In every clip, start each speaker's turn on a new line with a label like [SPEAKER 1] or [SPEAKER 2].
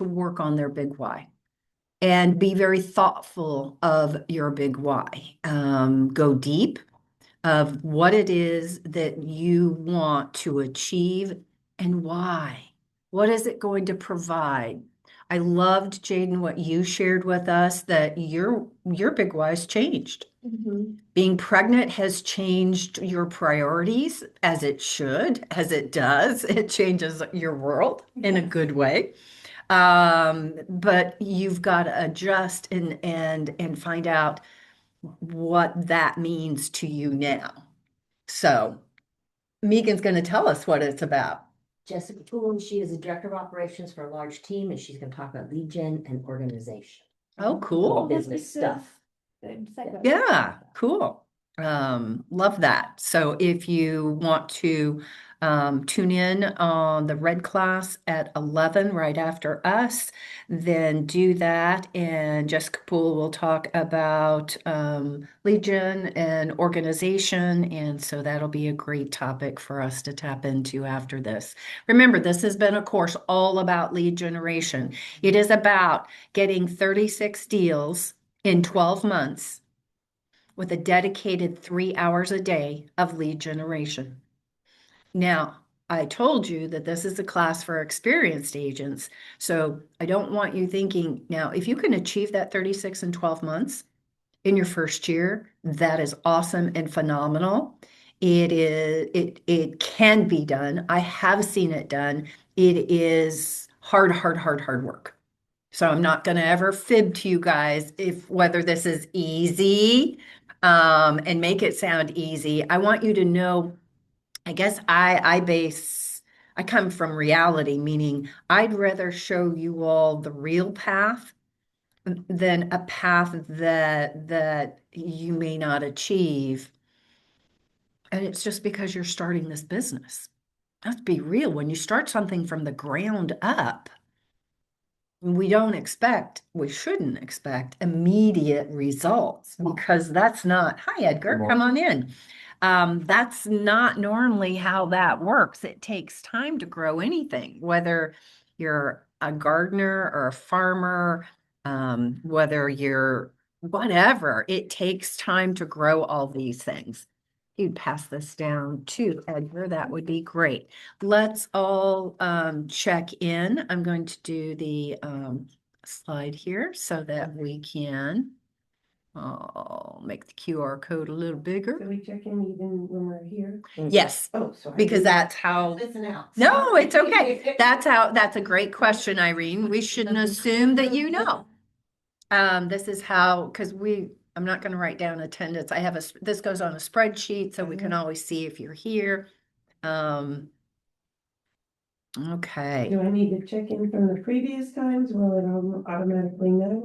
[SPEAKER 1] to work on their big why and be very thoughtful of your big why. Go deep of what it is that you want to achieve and why. What is it going to provide? I loved, Jaden, what you shared with us that your big why's changed. Being pregnant has changed your priorities as it should, as it does. It changes your world in a good way. But you've got to adjust and find out what that means to you now. So Megan's going to tell us what it's about.
[SPEAKER 2] Jessica Poole, she is the director of operations for a large team, and she's going to talk about lead gen and organization.
[SPEAKER 1] Oh, cool.
[SPEAKER 2] Business stuff.
[SPEAKER 1] Yeah, cool. Love that. So if you want to tune in on the Red Class at 11 right after us, then do that. And Jessica Poole will talk about Legion and organization. And so that'll be a great topic for us to tap into after this. Remember, this has been a course all about lead generation. It is about getting 36 deals in 12 months with a dedicated 3 hours a day of lead generation. Now, I told you that this is a class for experienced agents. So I don't want you thinking, now, if you can achieve that 36 in 12 months in your first year, that is awesome and phenomenal. It can be done. I have seen it done. It is hard work. So I'm not going to ever fib to you guys if whether this is easy and make it sound easy. I want you to know, I guess I come from reality, meaning I'd rather show you all the real path than a path that you may not achieve. And it's just because you're starting this business. Let's be real. When you start something from the ground up, we shouldn't expect immediate results because that's not, hi Edgar, come on in. That's not normally how that works. It takes time to grow anything, whether you're a gardener or a farmer, whether you're whatever, it takes time to grow all these things. If you'd pass this down to Edgar, that would be great. Let's all check in. I'm going to do the slide here so that we can I'll make the QR code a little bigger.
[SPEAKER 3] Can we check in even when we're here?
[SPEAKER 1] Yes,
[SPEAKER 3] Oh, sorry.
[SPEAKER 1] because that's how.
[SPEAKER 3] Listen out.
[SPEAKER 1] No, it's okay. That's a great question, Irene. We shouldn't assume that you know. This is how, because I'm not going to write down attendance. This goes on a spreadsheet so we can always see if you're here. Okay.
[SPEAKER 3] Do I need to check in from the previous times? Will it automatically know?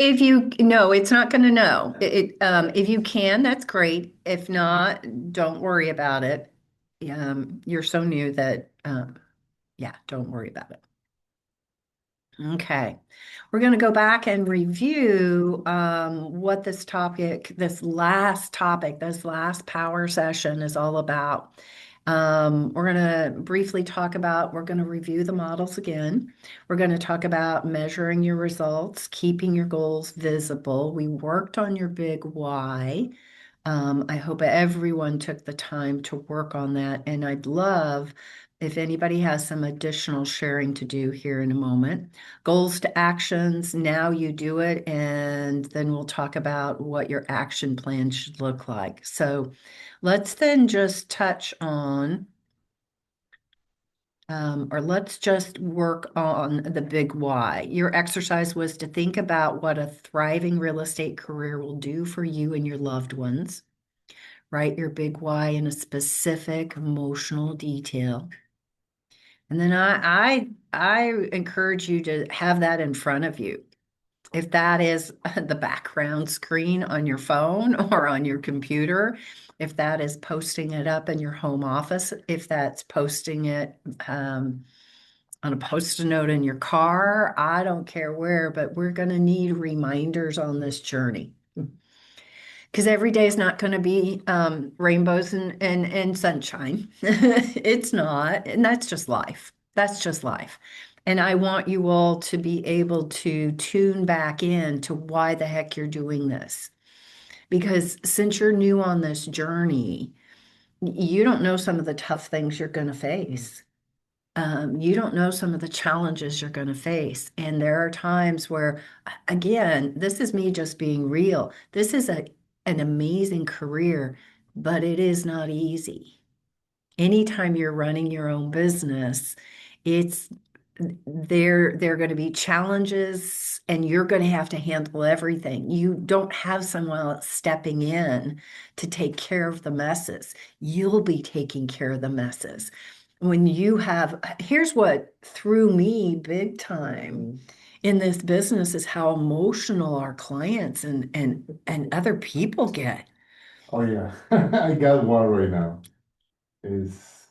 [SPEAKER 1] No, it's not going to know. If you can, that's great. If not, don't worry about it. You're so new that, yeah, don't worry about it. Okay, we're going to go back and review what this last power session is all about. We're going to briefly we're going to review the models again. We're going to talk about measuring your results, keeping your goals visible. We worked on your big why. I hope everyone took the time to work on that. And I'd love if anybody has some additional sharing to do here in a moment. Goals to actions, now you do it, and then we'll talk about what your action plan should look like. So let's then just touch on, or let's just work on the big why. Your exercise was to think about what a thriving real estate career will do for you and your loved ones. Write your big why in a specific emotional detail. And then I encourage you to have that in front of you. If that is the background screen on your phone or on your computer, if that is posting it up in your home office, if that's posting it on a post-it note in your car, I don't care where, but we're going to need reminders on this journey. Because every day is not going to be rainbows and sunshine. It's not. And that's just life. That's just life. And I want you all to be able to tune back in to why the heck you're doing this. Because since you're new on this journey, you don't know some of the tough things you're going to face. You don't know some of the challenges you're going to face. And there are times where, again, this is me just being real. This is an amazing career, but it is not easy. Anytime you're running your own business, it's there are going to be challenges and you're going to have to handle everything. You don't have someone else stepping in to take care of the messes. You'll be taking care of the messes. When you have, here's what threw me big time in this business is how emotional our clients and other people get.
[SPEAKER 4] Oh yeah, I got one right now. It's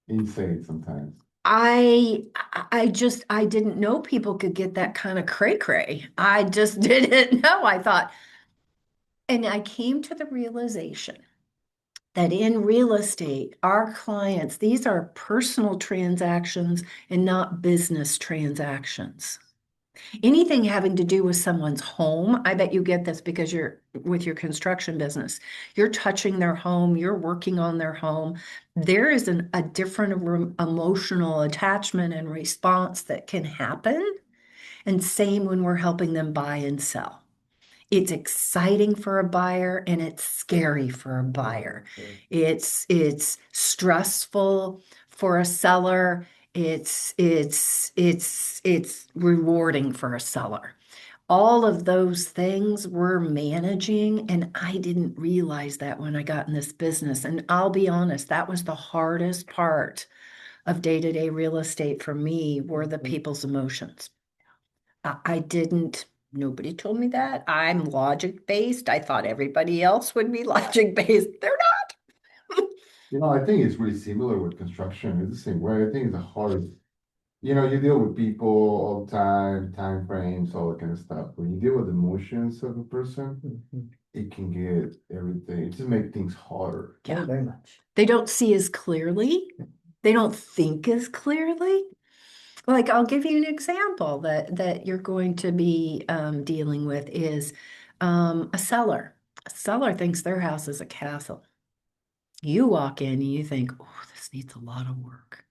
[SPEAKER 4] insane sometimes.
[SPEAKER 1] I didn't know people could get that kind of cray cray. I just didn't know. I thought, and I came to the realization that in real estate, our clients, these are personal transactions and not business transactions. Anything having to do with someone's home, I bet you get this because you're with your construction business. You're touching their home, you're working on their home. There is a different emotional attachment and response that can happen. And same when we're helping them buy and sell. It's exciting for a buyer and it's scary for a buyer. It's stressful for a seller. It's rewarding for a seller. All of those things we're managing, and I didn't realize that when I got in this business. And I'll be honest, that was the hardest part of day-to-day real estate for me were the people's emotions. I didn't, nobody told me that. I'm logic-based. I thought everybody else would be logic-based. They're not.
[SPEAKER 4] I think it's really similar with construction. It's the same way. I think it's the hardest. You deal with people all the time frames, all that kind of stuff. When you deal with emotions of a person, it can get everything. It just make things harder.
[SPEAKER 2] Oh, very much.
[SPEAKER 1] They don't see as clearly. They don't think as clearly. Like I'll give you an example that you're going to be dealing with is a seller. A seller thinks their house is a castle. You walk in and you think, oh, this needs a lot of work.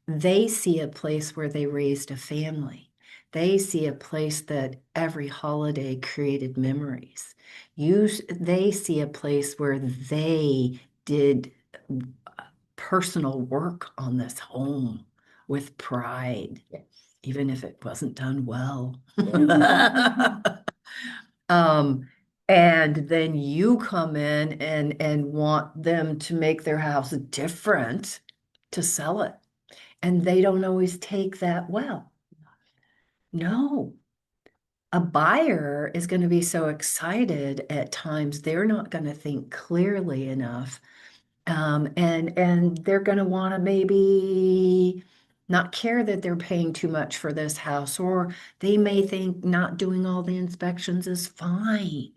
[SPEAKER 1] They see a place where they raised a family. They see a place that every holiday created memories. They see a place where they did personal work on this home with pride,
[SPEAKER 2] Yes.
[SPEAKER 1] even if it wasn't done well. And then you come in and want them to make their house different to sell it. And they don't always take that well. No. A buyer is going to be so excited at times, they're not going to think clearly enough. And they're going to want to maybe not care that they're paying too much for this house, or they may think not doing all the inspections is fine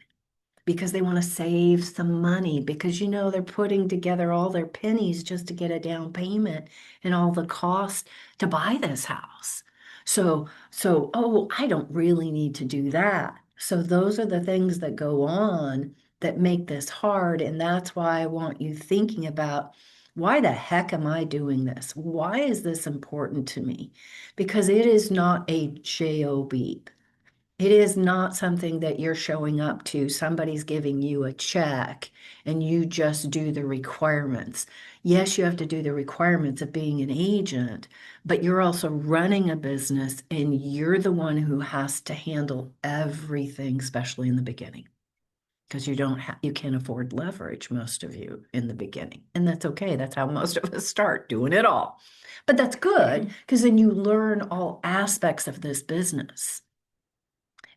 [SPEAKER 1] because they want to save some money because they're putting together all their pennies just to get a down payment and all the cost to buy this house. So, oh, I don't really need to do that. So those are the things that go on that make this hard. And that's why I want you thinking about why the heck am I doing this? Why is this important to me? Because it is not a job. It is not something that you're showing up to. Somebody's giving you a check and you just do the requirements. Yes, you have to do the requirements of being an agent, but you're also running a business and you're the one who has to handle everything, especially in the beginning. Because you can't afford leverage, most of you, in the beginning. And that's okay. That's how most of us start, doing it all. But that's good because then you learn all aspects of this business.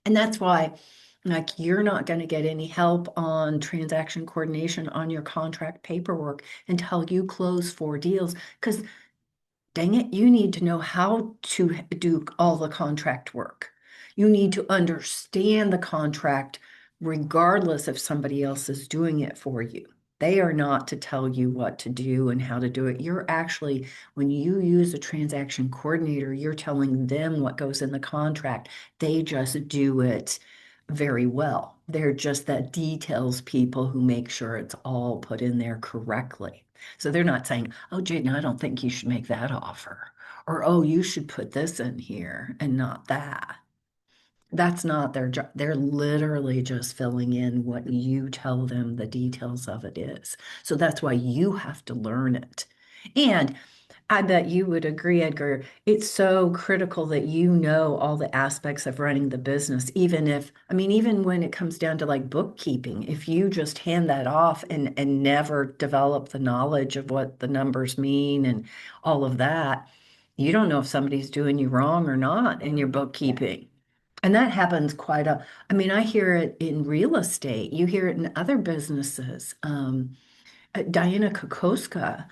[SPEAKER 1] And that's why, like, you're not going to get any help on transaction coordination on your contract paperwork until you close 4 deals. Because, dang it, you need to know how to do all the contract work. You need to understand the contract regardless if somebody else is doing it for you. They are not to tell you what to do and how to do it. You're actually, when you use a transaction coordinator, you're telling them what goes in the contract. They just do it very well. They're just that details people who make sure it's all put in there correctly. So they're not saying, oh, Jaden, I don't think you should make that offer. Or, oh, you should put this in here and not that. That's not their job. They're literally just filling in what you tell them the details of it is. So that's why you have to learn it. And I bet you would agree, Edgar, it's so critical that you know all the aspects of running the business, even if, I mean, even when it comes down to like bookkeeping, if you just hand that off and never develop the knowledge of what the numbers mean and all of that, you don't know if somebody's doing you wrong or not in your bookkeeping. And that happens I mean, I hear it in real estate. You hear it in other businesses. Diana Kokoska,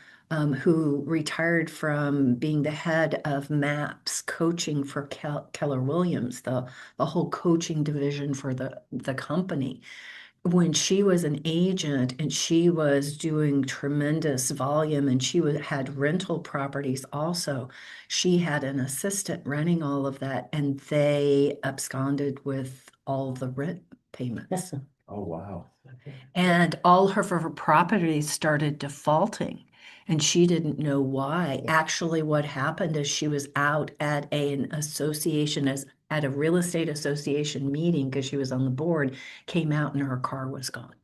[SPEAKER 1] who retired from being the head of MAPS coaching for Keller Williams, the whole coaching division for the company. When she was an agent and she was doing tremendous volume and had rental properties also, she had an assistant running all of that and they absconded with all the rent payments.
[SPEAKER 4] Oh, wow.
[SPEAKER 1] And all of her properties started defaulting, and she didn't know why. Actually, what happened is she was out at an association as at a real estate association meeting because she was on the board, came out and her car was gone.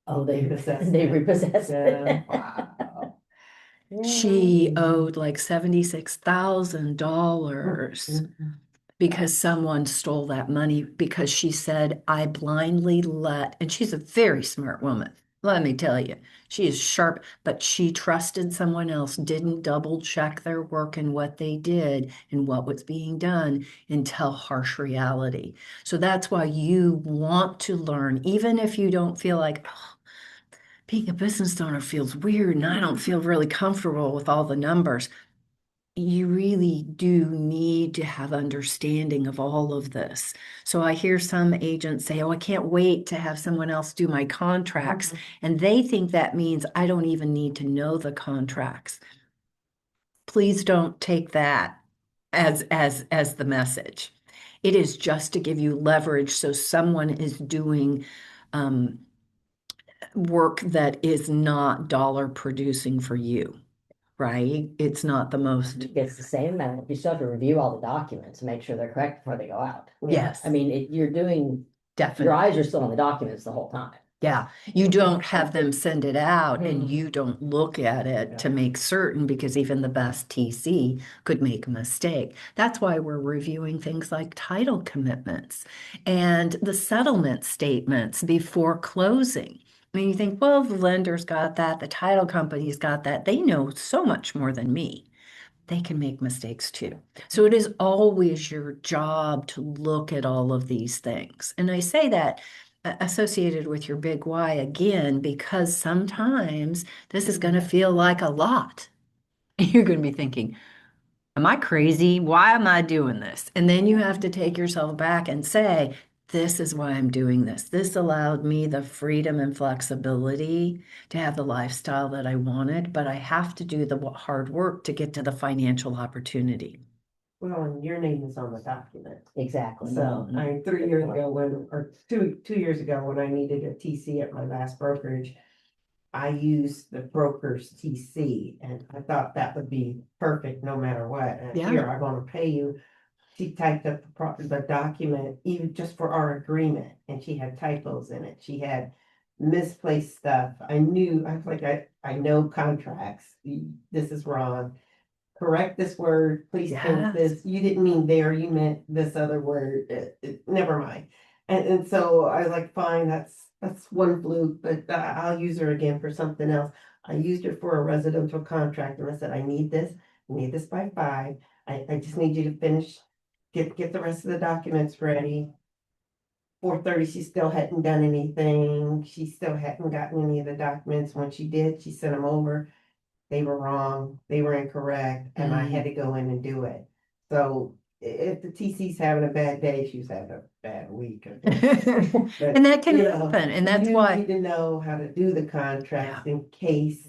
[SPEAKER 2] Oh, they
[SPEAKER 3] Repossessed
[SPEAKER 2] they
[SPEAKER 3] it.
[SPEAKER 2] repossessed it.
[SPEAKER 4] Wow.
[SPEAKER 1] She owed like $76,000
[SPEAKER 2] Mhm.
[SPEAKER 1] because someone stole that money because she said, I blindly and she's a very smart woman. Let me tell you, she is sharp, but she trusted someone else, didn't double check their work and what they did and what was being done until harsh reality. So that's why you want to learn, even if you don't feel like, oh, being a business owner feels weird and I don't feel really comfortable with all the numbers. You really do need to have understanding of all of this. So I hear some agents say, oh, I can't wait to have someone else do my contracts. And they think that means I don't even need to know the contracts. Please don't take that as the message. It is just to give you leverage so someone is doing work that is not dollar producing for you, right? It's not the most,
[SPEAKER 2] It's the same amount. You still have to review all the documents and make sure they're correct before they go out.
[SPEAKER 1] yes,
[SPEAKER 2] I mean, you're doing, your
[SPEAKER 1] definitely.
[SPEAKER 2] eyes are still on the documents the whole time.
[SPEAKER 1] Yeah, you don't have them send it out and
[SPEAKER 2] Mhm.
[SPEAKER 1] you don't look at it to make certain because even the best TC could make a mistake. That's why we're reviewing things like title commitments and the settlement statements before closing. I mean, you think, well, the lender's got that, the title company's got that. They know so much more than me. They can make mistakes too. So it is always your job to look at all of these things. And I say that associated with your big why again, because sometimes this is going to feel like a lot. You're going to be thinking, am I crazy? Why am I doing this? And then you have to take yourself back and say, this is why I'm doing this. This allowed me the freedom and flexibility to have the lifestyle that I wanted, but I have to do the hard work to get to the financial opportunity.
[SPEAKER 3] Well, and your name is on the document.
[SPEAKER 2] Exactly.
[SPEAKER 3] So, I mean, 3 years ago or 2 years ago, when I needed a TC at my last brokerage, I used the broker's TC and I thought that would be perfect no matter what. And
[SPEAKER 1] Yeah.
[SPEAKER 3] here, I'm gonna pay you. She typed up the document even just for our agreement and she had typos in it. She had misplaced stuff. I was like, I know contracts. This is wrong. Correct this word, please change
[SPEAKER 1] Yes.
[SPEAKER 3] this. You didn't mean there, you meant this other word. Never mind. And so I was like, fine, that's one fluke, but I'll use her again for something else. I used her for a residential contract and I said, I need this by 5. I just need you to finish, get the rest of the documents ready. 4:30, she still hadn't done anything. She still hadn't gotten any of the documents. When she did, she sent them over. They were wrong, they were incorrect, and I had to go in and do it. So if the TC's having a bad day, she's having a bad week. I guess. But,
[SPEAKER 1] And that can
[SPEAKER 3] you know,
[SPEAKER 1] happen, and that's
[SPEAKER 3] you
[SPEAKER 1] why,
[SPEAKER 3] need to know how to do the contracts in case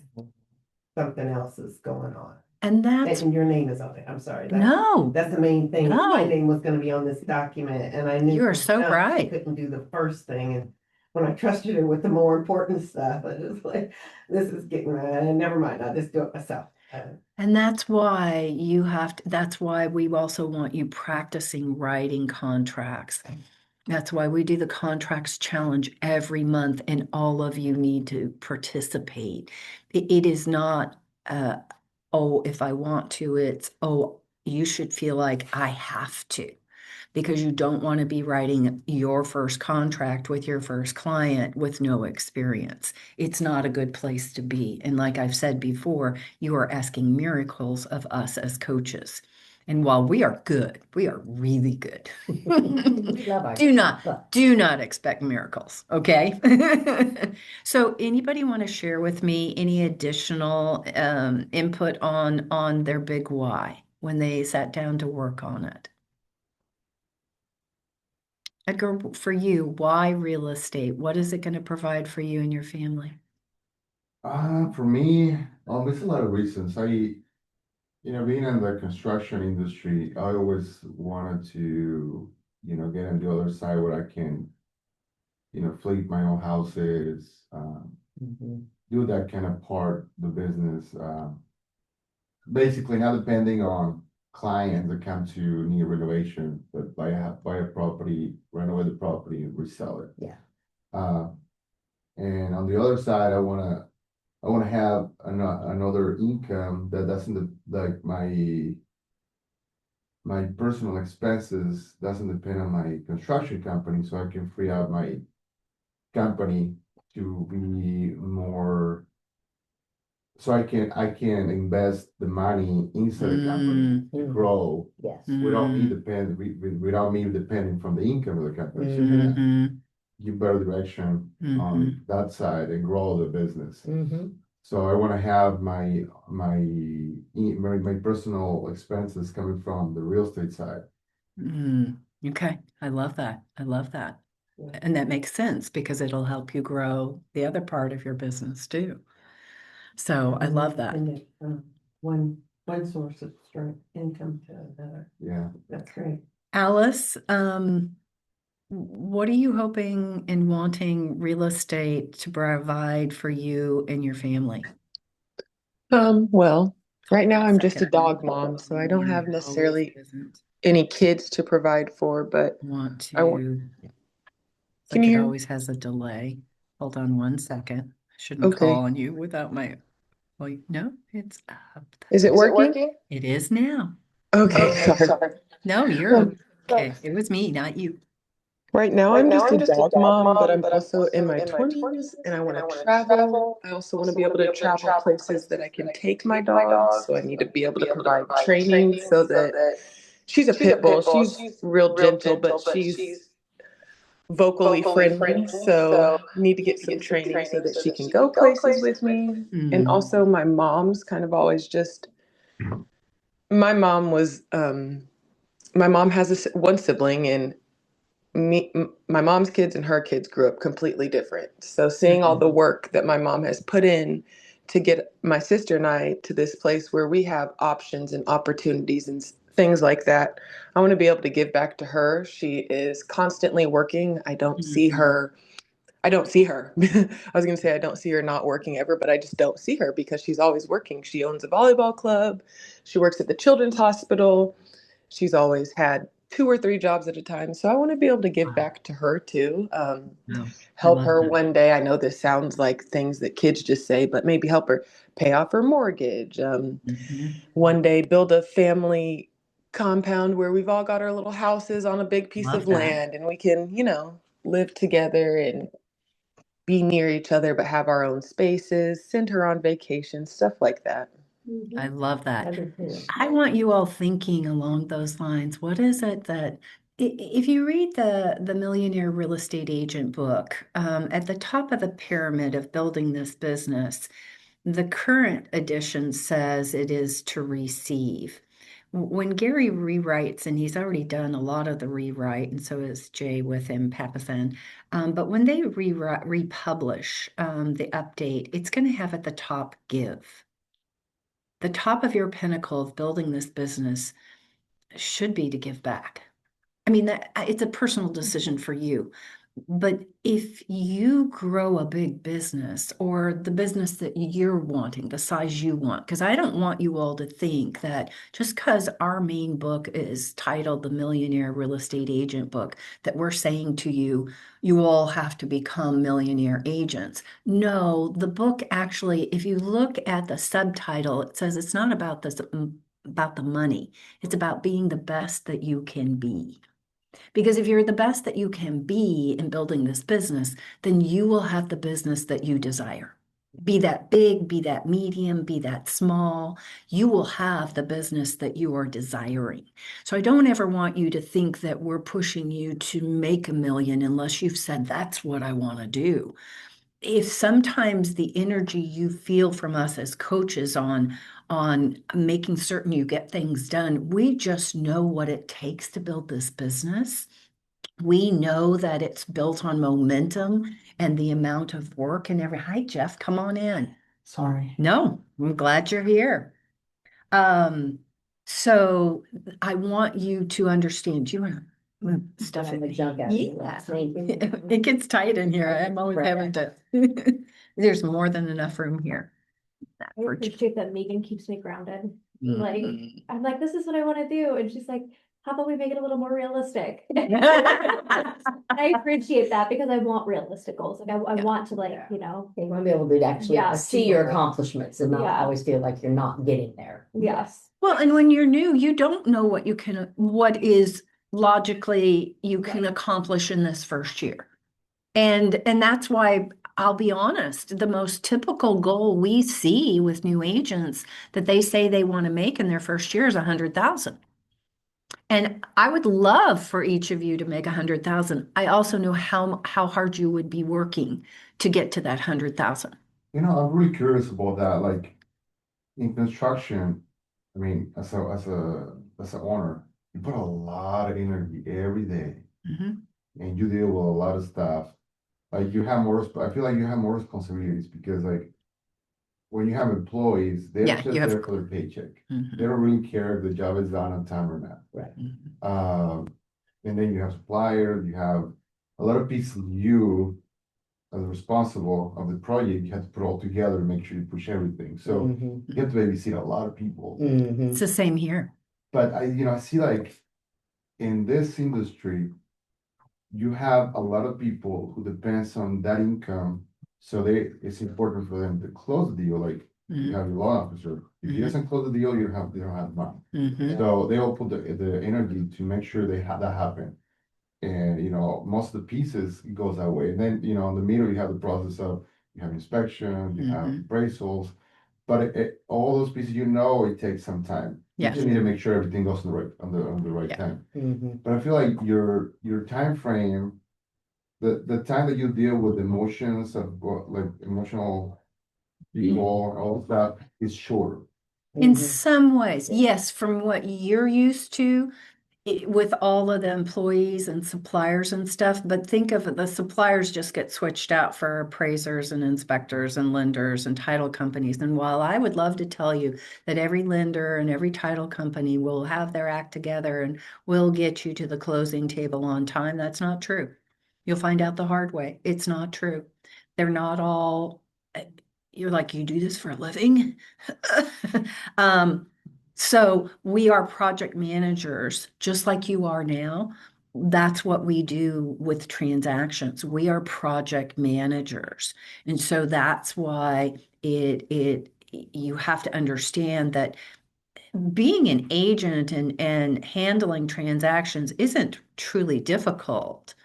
[SPEAKER 3] something else is going on.
[SPEAKER 1] and that's,
[SPEAKER 3] And your name is on it. I'm sorry.
[SPEAKER 1] no,
[SPEAKER 3] That's the main thing. My
[SPEAKER 1] No.
[SPEAKER 3] name was gonna be on this document and I knew.
[SPEAKER 1] You are
[SPEAKER 3] from
[SPEAKER 1] so
[SPEAKER 3] jump she
[SPEAKER 1] right.
[SPEAKER 3] Couldn't do the first thing and when I trusted her with the more important stuff, I was like, this is getting, never mind, I'll just do it myself.
[SPEAKER 1] And that's why that's why we also want you practicing writing contracts. That's why we do the contracts challenge every month, and all of you need to participate. It is not, oh, if I want to, it's, oh, you should feel like I have to, because you don't want to be writing your first contract with your first client with no experience. It's not a good place to be. And like I've said before, you are asking miracles of us as coaches. And while we are good, we are really good.
[SPEAKER 2] We love our
[SPEAKER 1] Do not,
[SPEAKER 2] but
[SPEAKER 1] do not expect miracles, okay? So anybody want to share with me any additional input on their big why when they sat down to work on it? Edgar, for you, why real estate? What is it going to provide for you and your family?
[SPEAKER 4] For me, there's a lot of reasons. Being in the construction industry, I always wanted to, get on the other side where I can, flip my own houses, do that kind of part, the business. Basically not depending on clients that come to need renovation, but buy a property, renovate the property and resell it.
[SPEAKER 2] Yeah.
[SPEAKER 4] Uh, and on the other side, I wanna have another income that doesn't like my personal expenses doesn't depend on my construction company, so I can free up my company to be more. So I can invest the money inside the company to
[SPEAKER 2] Mhm.
[SPEAKER 4] grow
[SPEAKER 2] yes.
[SPEAKER 4] without me without me depending from the income of the company. So
[SPEAKER 1] Mhm.
[SPEAKER 4] give better direction on that side and grow the business.
[SPEAKER 2] Mhm.
[SPEAKER 4] So I want to have my personal expenses coming from the real estate side.
[SPEAKER 1] Okay, I love that. I love that.
[SPEAKER 3] Yeah.
[SPEAKER 1] And that makes sense because it'll help you grow the other part of your business too. So I love that.
[SPEAKER 3] And one source of strength, income to another.
[SPEAKER 4] Yeah.
[SPEAKER 3] That's great.
[SPEAKER 1] Alice, what are you hoping and wanting real estate to provide for you and your family?
[SPEAKER 5] Well, right now I'm just a
[SPEAKER 1] Second.
[SPEAKER 5] dog mom, so I don't have
[SPEAKER 1] Always
[SPEAKER 5] necessarily
[SPEAKER 1] isn't.
[SPEAKER 5] any kids to provide for, but
[SPEAKER 1] Want
[SPEAKER 5] I want,
[SPEAKER 1] to, it's
[SPEAKER 5] can
[SPEAKER 1] like
[SPEAKER 5] you
[SPEAKER 1] it
[SPEAKER 5] hear?
[SPEAKER 1] always has a delay. Hold on one second. I shouldn't call
[SPEAKER 5] Okay.
[SPEAKER 1] on you without my, well, no, it's up.
[SPEAKER 5] Is it working?
[SPEAKER 1] It is now.
[SPEAKER 5] Okay, sorry.
[SPEAKER 1] No, you're
[SPEAKER 5] Um,
[SPEAKER 1] okay. It was me, not you.
[SPEAKER 5] right now I'm just a dog mom, but I'm also in my 20s and I want to travel. I also want to be able to travel places that I can take my dogs, so I need to be able to provide training so that she's a pit bull. She's real gentle, but she's vocally friendly, so need to get some training so that she can go places with me. And also my mom's kind of always just my mom was my mom has one sibling, and my mom's kids and her kids grew up completely different. So seeing all the work that my mom has put in to get my sister and I to this place where we have options and opportunities and things like that, I want to be able to give back to her. She is constantly working. I don't see her. I don't see her. I was going to say I don't see her not working ever, but I just don't see her because she's always working. She owns a volleyball club. She works at the children's hospital. She's always had 2 or 3 jobs at a time. So I want to be able to give back to her too.
[SPEAKER 1] No, I
[SPEAKER 5] Help
[SPEAKER 1] love
[SPEAKER 5] her
[SPEAKER 1] that.
[SPEAKER 5] one day. I know this sounds like things that kids just say, but maybe help her pay off her mortgage. One day build a family compound where we've all got our little houses on a big piece
[SPEAKER 1] Love
[SPEAKER 5] of
[SPEAKER 1] that.
[SPEAKER 5] land and we can, live together and be near each other, but have our own spaces, send her on vacation, stuff like that.
[SPEAKER 1] I love that.
[SPEAKER 2] I do too.
[SPEAKER 1] I want you all thinking along those lines. What is it that, if you read the Millionaire Real Estate Agent book, at the top of the pyramid of building this business, the current edition says it is to receive. when Gary rewrites, and he's already done a lot of the rewrite, and so is Jay with him, Papasan. But when they republish the update, it's going to have at the top give. The top of your pinnacle of building this business should be to give back. I mean, it's a personal decision for you. But if you grow a big business or the business that you're wanting, the size you want, because I don't want you all to think that just because our main book is titled The Millionaire Real Estate Agent Book, that we're saying to you, you all have to become millionaire agents. No, the book actually, if you look at the subtitle, it says it's not about this, about the money. It's about being the best that you can be. Because if you're the best that you can be in building this business, then you will have the business that you desire. Be that big, be that medium, be that small, you will have the business that you are desiring. So I don't ever want you to think that we're pushing you to make 1 million unless you've said, that's what I want to do. If sometimes the energy you feel from us as coaches on making certain you get things done, we just know what it takes to build this business. We know that it's built on momentum and the amount of work and every. Hi, Jeff, come on in.
[SPEAKER 2] Sorry.
[SPEAKER 1] No, I'm glad you're here. So I want you to understand. Do you want to move stuff
[SPEAKER 2] I'm
[SPEAKER 1] in?
[SPEAKER 2] a junk out of you.
[SPEAKER 1] Yeah.
[SPEAKER 2] Thank you.
[SPEAKER 1] It gets tight in here. I'm always
[SPEAKER 2] Right.
[SPEAKER 1] having to. There's more than enough room here.
[SPEAKER 6] I
[SPEAKER 1] For-
[SPEAKER 6] appreciate that Megan keeps me grounded. Like,
[SPEAKER 1] Mhm.
[SPEAKER 6] I'm like, this is what I want to do. And she's like, how about we make it a little more realistic? I appreciate that because I want realistic goals. Like, I
[SPEAKER 1] Yeah.
[SPEAKER 6] want to, like, you know,
[SPEAKER 2] You want to be able to actually
[SPEAKER 6] Yeah,
[SPEAKER 2] see your
[SPEAKER 6] achievable.
[SPEAKER 2] accomplishments and not
[SPEAKER 6] Yeah.
[SPEAKER 2] always feel like you're not getting there.
[SPEAKER 6] yes.
[SPEAKER 1] Well, and when you're new, you don't know what is logically you can accomplish in this first year. And that's why I'll be honest, the most typical goal we see with new agents that they say they want to make in their first year is 100,000. And I would love for each of you to make 100,000. I also know how hard you would be working to get to that 100,000.
[SPEAKER 4] You know, I'm really curious about that. Like in construction, I mean, as an owner, you put a lot of energy every day,
[SPEAKER 1] Mhm.
[SPEAKER 4] and you deal with a lot of stuff. Like you have more. I feel like you have more responsibilities because, like, when you have employees, they're
[SPEAKER 1] Yeah,
[SPEAKER 4] just
[SPEAKER 1] you have-
[SPEAKER 4] there for their paycheck.
[SPEAKER 1] Mhm.
[SPEAKER 4] They don't really care if the job is done on time or not.
[SPEAKER 2] Right.
[SPEAKER 1] Mhm.
[SPEAKER 4] And then you have suppliers. You have a lot of pieces. You, as responsible of the project, you have to put all together and make sure you push everything. So
[SPEAKER 2] Mhm.
[SPEAKER 4] you have to babysit a lot of people.
[SPEAKER 2] Mhm.
[SPEAKER 1] It's the same here.
[SPEAKER 4] But I see like in this industry, you have a lot of people who depends on that income. So it's important for them to close the deal. Like you
[SPEAKER 1] Mhm.
[SPEAKER 4] have your loan officer. If he
[SPEAKER 1] Mhm.
[SPEAKER 4] doesn't close the deal, they don't have money.
[SPEAKER 1] Mhm.
[SPEAKER 4] So they all put the energy to make sure they have that happen. And most of the pieces goes that way. And then in the middle you have the process of you have inspection, you have
[SPEAKER 1] Mhm.
[SPEAKER 4] appraisals, but all those pieces it takes some time. You
[SPEAKER 1] Yes.
[SPEAKER 4] just need to make sure everything goes on the right
[SPEAKER 1] Yeah.
[SPEAKER 4] time.
[SPEAKER 2] Mhm.
[SPEAKER 4] But I feel like your time frame, the time that you deal with emotions of like emotional people and all that is shorter.
[SPEAKER 1] In
[SPEAKER 2] Mhm.
[SPEAKER 1] some ways, yes, from what you're used to with all of the employees and suppliers and stuff, but think of it, the suppliers just get switched out for appraisers and inspectors and lenders and title companies. And while I would love to tell you that every lender and every title company will have their act together and will get you to the closing table on time, that's not true. You'll find out the hard way. It's not true. They're not all, you're like, you do this for a living? So we are project managers, just like you are now. That's what we do with transactions. We are project managers. And so that's why you have to understand that being an agent and handling transactions isn't truly difficult,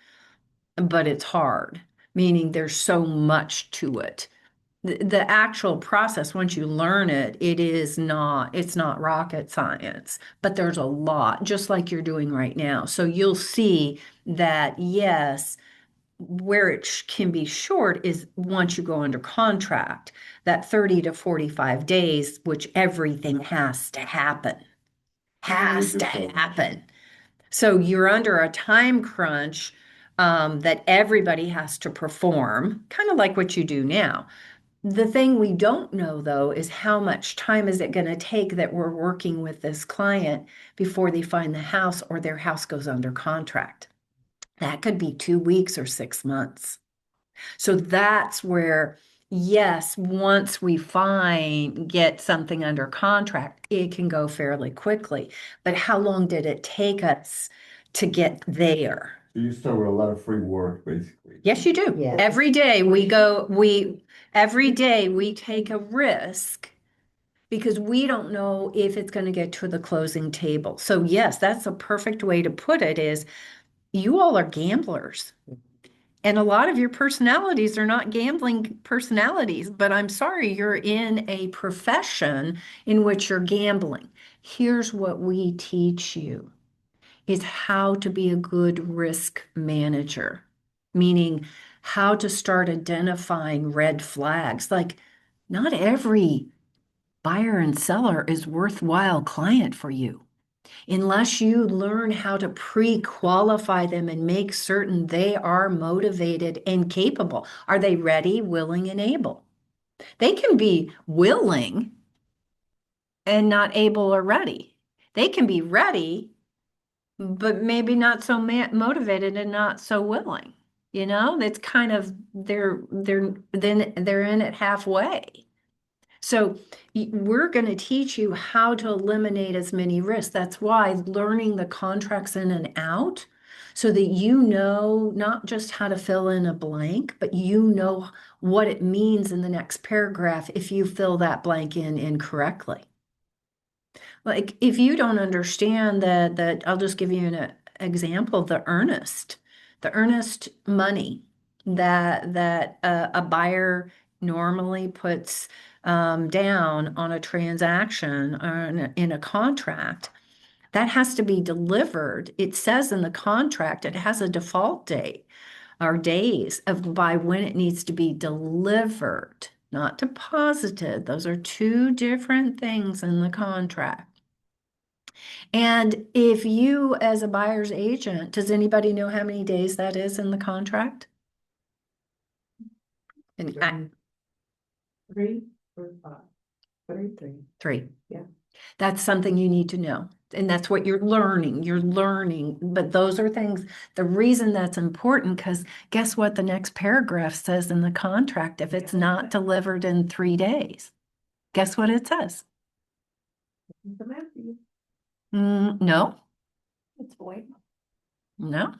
[SPEAKER 1] but it's hard, meaning there's so much to it. The actual process, once you learn it, it's not rocket science, but there's a lot, just like you're doing right now. So you'll see that, yes, where it can be short is once you go under contract, that 30 to 45 days, which everything has to happen. Has to happen. So you're under a time crunch that everybody has to perform, kind of like what you do now. The thing we don't know, though, is how much time is it going to take that we're working with this client before they find the house or their house goes under contract. That could be 2 weeks or 6 months. So that's where, yes, once we get something under contract, it can go fairly quickly. But how long did it take us to get there?
[SPEAKER 4] You start with a lot of free work, basically.
[SPEAKER 1] Yes, you do.
[SPEAKER 2] Yes.
[SPEAKER 1] Every day every day we take a risk because we don't know if it's going to get to the closing table. So yes, that's a perfect way to put it is you all are gamblers. And a lot of your personalities are not gambling personalities, but I'm sorry, you're in a profession in which you're gambling. Here's what we teach you is how to be a good risk manager, meaning how to start identifying red flags. Like, not every buyer and seller is worthwhile client for you unless you learn how to pre-qualify them and make certain they are motivated and capable. Are they ready, willing, and able? They can be willing and not able or ready. They can be ready, but maybe not so motivated and not so willing. You know, it's kind of then they're in it halfway. So we're going to teach you how to eliminate as many risks. That's why learning the contracts in and out so that you know not just how to fill in a blank, but you know what it means in the next paragraph if you fill that blank in incorrectly. Like if you don't understand that I'll just give you an example, the earnest money that a buyer normally puts down on a transaction or in a contract, that has to be delivered. It says in the contract, it has a default date or days of by when it needs to be delivered, not deposited. Those are two different things in the contract. And if you, as a buyer's agent, does anybody know how many days that is in the contract? And I,
[SPEAKER 3] 3 or 5? 3.
[SPEAKER 1] three.
[SPEAKER 3] Yeah.
[SPEAKER 1] That's something you need to know. And that's what you're learning. You're learning. But those are things, the reason that's important, because guess what the next paragraph says in the contract if it's not delivered in 3 days? Guess what it says? No,
[SPEAKER 6] It's void.
[SPEAKER 1] no.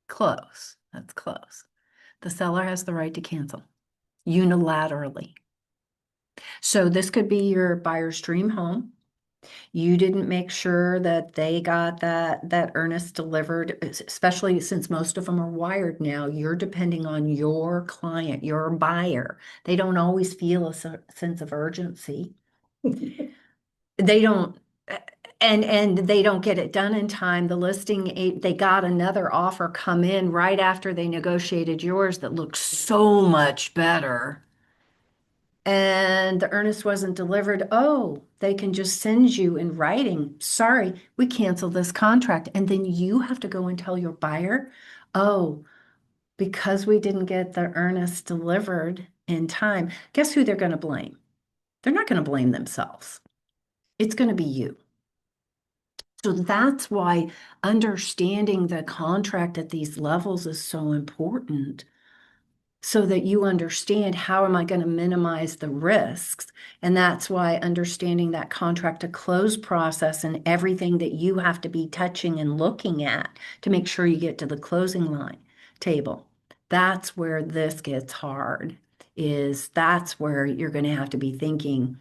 [SPEAKER 1] Close. That's close. The seller has the right to cancel unilaterally. So this could be your buyer's dream home. You didn't make sure that they got that earnest delivered, especially since most of them are wired now. You're depending on your client, your buyer. They don't always feel a sense of urgency. They don't, and they don't get it done in time. The listing, they got another offer come in right after they negotiated yours that looked so much better. And the earnest wasn't delivered. Oh, they can just send you in writing, sorry, we canceled this contract. And then you have to go and tell your buyer, oh, because we didn't get the earnest delivered in time. Guess who they're going to blame? They're not going to blame themselves. It's going to be you. So that's why understanding the contract at these levels is so important, so that you understand how am I going to minimize the risks. And that's why understanding that contract to close process and everything that you have to be touching and looking at to make sure you get to the closing line table. That's where this gets hard, that's where you're going to have to be thinking.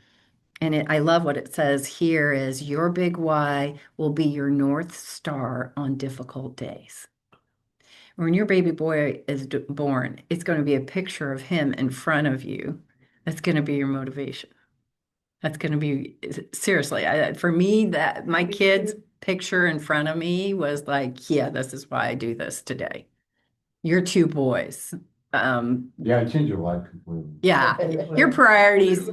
[SPEAKER 1] And I love what it says here is your big why will be your North Star on difficult days. When your baby boy is born, it's going to be a picture of him in front of you. That's going to be your motivation. That's going to be, seriously, for me, that my kid's picture in front of me was like, yeah, this is why I do this today. Your 2 boys.
[SPEAKER 4] Yeah, it changed your life completely.
[SPEAKER 1] Yeah, your priorities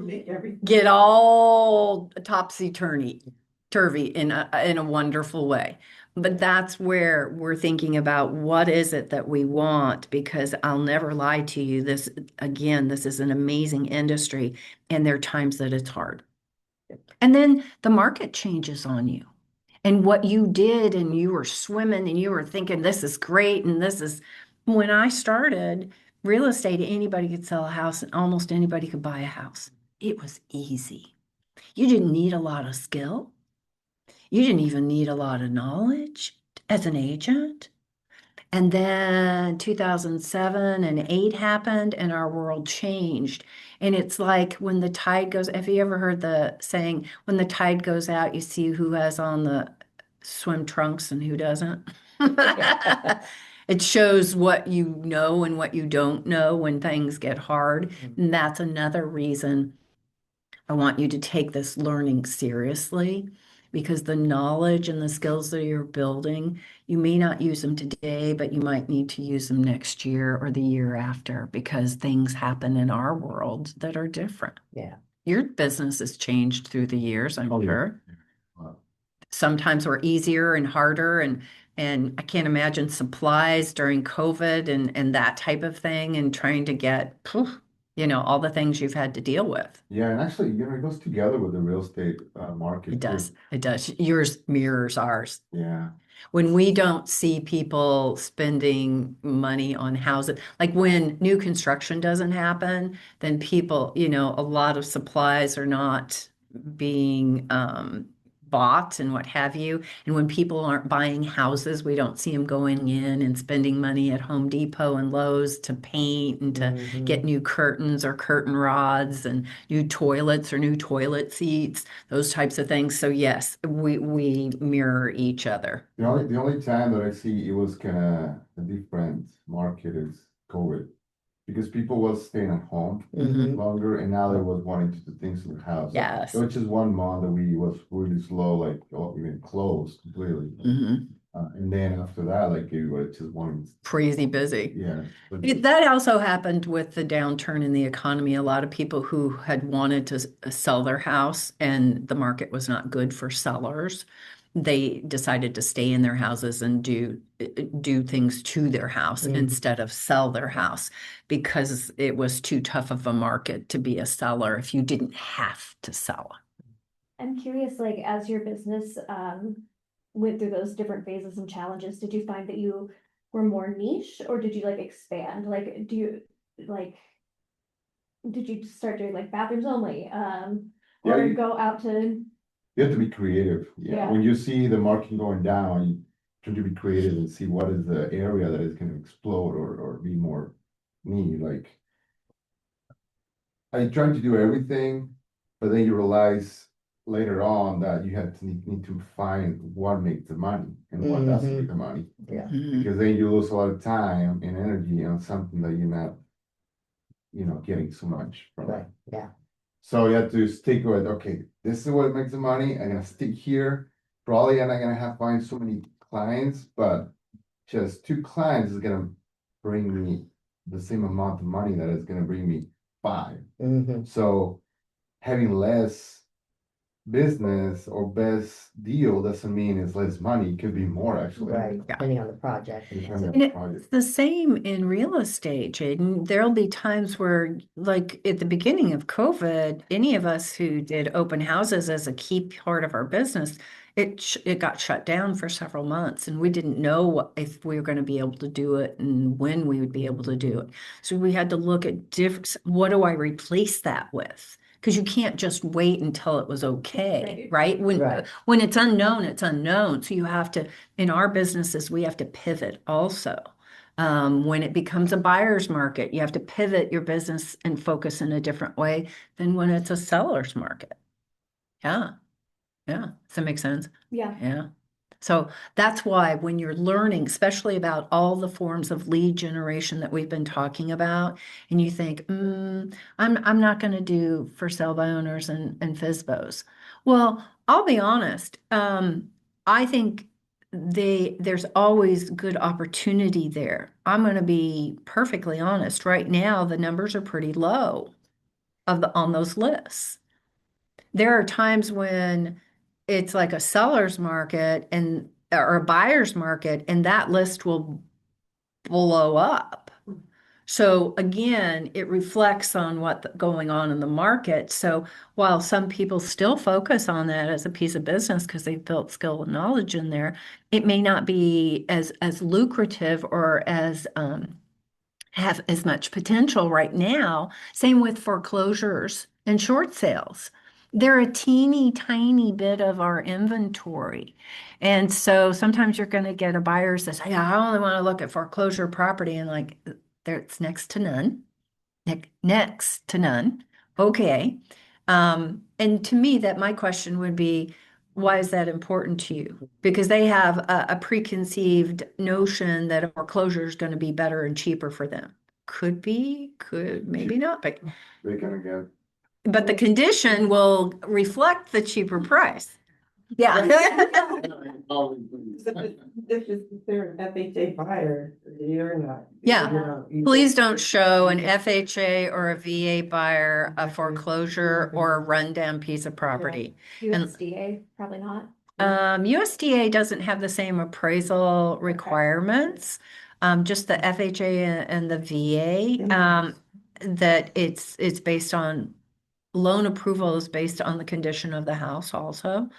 [SPEAKER 1] get all topsy-turvy. turvy in a wonderful way. But that's where we're thinking about what is it that we want, because I'll never lie to you. This, again, this is an amazing industry, and there are times that it's hard. And then the market changes on you. And what you did, and you were swimming and you were thinking, this is great. And this is when I started real estate, anybody could sell a house and almost anybody could buy a house. It was easy. You didn't need a lot of skill. You didn't even need a lot of knowledge as an agent. And then 2007 and 8 happened and our world changed. And it's like when the tide goes, have you ever heard the saying, when the tide goes out, you see who has on the swim trunks and who doesn't? It shows what you know and what you don't know when things get hard. And that's another reason I want you to take this learning seriously, because the knowledge and the skills that you're building, you may not use them today, but you might need to use them next year or the year after, because things happen in our world that are different.
[SPEAKER 2] Yeah.
[SPEAKER 1] Your business has changed through the years, I'm
[SPEAKER 4] Oh, yeah.
[SPEAKER 1] sure.
[SPEAKER 4] Wow.
[SPEAKER 1] Sometimes we're easier and harder, and I can't imagine supplies during COVID and that type of thing, and trying to get, all the things you've had to deal with.
[SPEAKER 4] Yeah, and actually, it goes together with the real estate market
[SPEAKER 1] It
[SPEAKER 4] too.
[SPEAKER 1] does. It does. Yours mirrors ours.
[SPEAKER 4] Yeah.
[SPEAKER 1] When we don't see people spending money on houses, like when new construction doesn't happen, then people, a lot of supplies are not being bought and what have you. And when people aren't buying houses, we don't see them going in and spending money at Home Depot and Lowe's to paint and to get new curtains or curtain rods and new toilets or new toilet seats, those types of things. So yes, we mirror each other.
[SPEAKER 4] The only time that I see it was kind of a different market is COVID, because people was staying at home
[SPEAKER 1] Mhm.
[SPEAKER 4] longer, and now they was wanting to do things in the house.
[SPEAKER 1] Yes.
[SPEAKER 4] Which is one month that we was really slow, like even closed completely.
[SPEAKER 1] Mhm.
[SPEAKER 4] And then after that, like everybody just wanted,
[SPEAKER 1] Crazy busy.
[SPEAKER 4] yeah. But
[SPEAKER 1] That also happened with the downturn in the economy. A lot of people who had wanted to sell their house and the market was not good for sellers, they decided to stay in their houses and do things to their house instead of sell their house, because it was too tough of a market to be a seller if you didn't have to sell.
[SPEAKER 6] I'm curious, like, as your business went through those different phases and challenges, did you find that you were more niche, or did you like expand? Like, did you start doing like bathrooms only?
[SPEAKER 4] Yeah,
[SPEAKER 6] Or
[SPEAKER 4] you-
[SPEAKER 6] go out to,
[SPEAKER 4] You have to be creative. Yeah.
[SPEAKER 6] Yeah.
[SPEAKER 4] When you see the market going down, you try to be creative and see what is the area that is going to explode or be more need. Like, I trying to do everything, but then you realize later on that you have to need to find what makes the money and what doesn't make the money.
[SPEAKER 1] Mhm.
[SPEAKER 4] Because then you lose a lot of time and energy on something that you're not, getting so much from.
[SPEAKER 2] Right, yeah.
[SPEAKER 4] So you have to stick with, okay, this is what makes the money. I'm gonna stick here. Probably I'm not gonna have find so many clients, but just 2 clients is gonna bring me the same amount of money that is gonna bring me 5. So having less business or best deal doesn't mean it's less money. It could be more actually.
[SPEAKER 2] Right,
[SPEAKER 1] Yeah.
[SPEAKER 2] depending on the project.
[SPEAKER 4] Depending on
[SPEAKER 1] And
[SPEAKER 4] the
[SPEAKER 1] it's
[SPEAKER 4] project.
[SPEAKER 1] the same in real estate, Jaden. There'll be times where, like at the beginning of COVID, any of us who did open houses as a key part of our business, it got shut down for several months, and we didn't know if we were going to be able to do it and when we would be able to do it. So we had to look at different, what do I replace that with? Because you can't just wait until it was okay, right?
[SPEAKER 2] Right.
[SPEAKER 1] When it's unknown, it's unknown. So you have to, in our businesses, we have to pivot also. When it becomes a buyer's market, you have to pivot your business and focus in a different way than when it's a seller's market. Yeah. Yeah. Does that make sense?
[SPEAKER 6] yeah,
[SPEAKER 1] Yeah. So that's why when you're learning, especially about all the forms of lead generation that we've been talking about, and you think, I'm not going to do for sale by owners and FSBOs. Well, I'll be honest. I think there's always good opportunity there. I'm going to be perfectly honest. Right now, the numbers are pretty low on those lists. There are times when it's like a seller's market and or a buyer's market, and that list will blow up. So again, it reflects on what's going on in the market. So while some people still focus on that as a piece of business because they've built skill and knowledge in there, it may not be as lucrative or as have as much potential right now. Same with foreclosures and short sales. They're a teeny tiny bit of our inventory. And so sometimes you're going to get a buyer that says, "Hey, I only want to look at foreclosure property," and like it's next to none. Next to none. Okay. And to me, that my question would be, why is that important to you? Because they have a preconceived notion that a foreclosure is going to be better and cheaper for them. Could be, could, maybe not,
[SPEAKER 4] They're gonna get.
[SPEAKER 1] but the condition will reflect the cheaper price. Yeah.
[SPEAKER 3] If they're an FHA buyer, you're not.
[SPEAKER 1] Yeah.
[SPEAKER 3] you're not- you-
[SPEAKER 1] Please don't show an FHA or a VA buyer a foreclosure or a rundown piece of property.
[SPEAKER 6] USDA, probably not.
[SPEAKER 1] USDA doesn't have the same appraisal requirements. Just the FHA and the VA, that it's based on loan approval is based on the condition of the house also.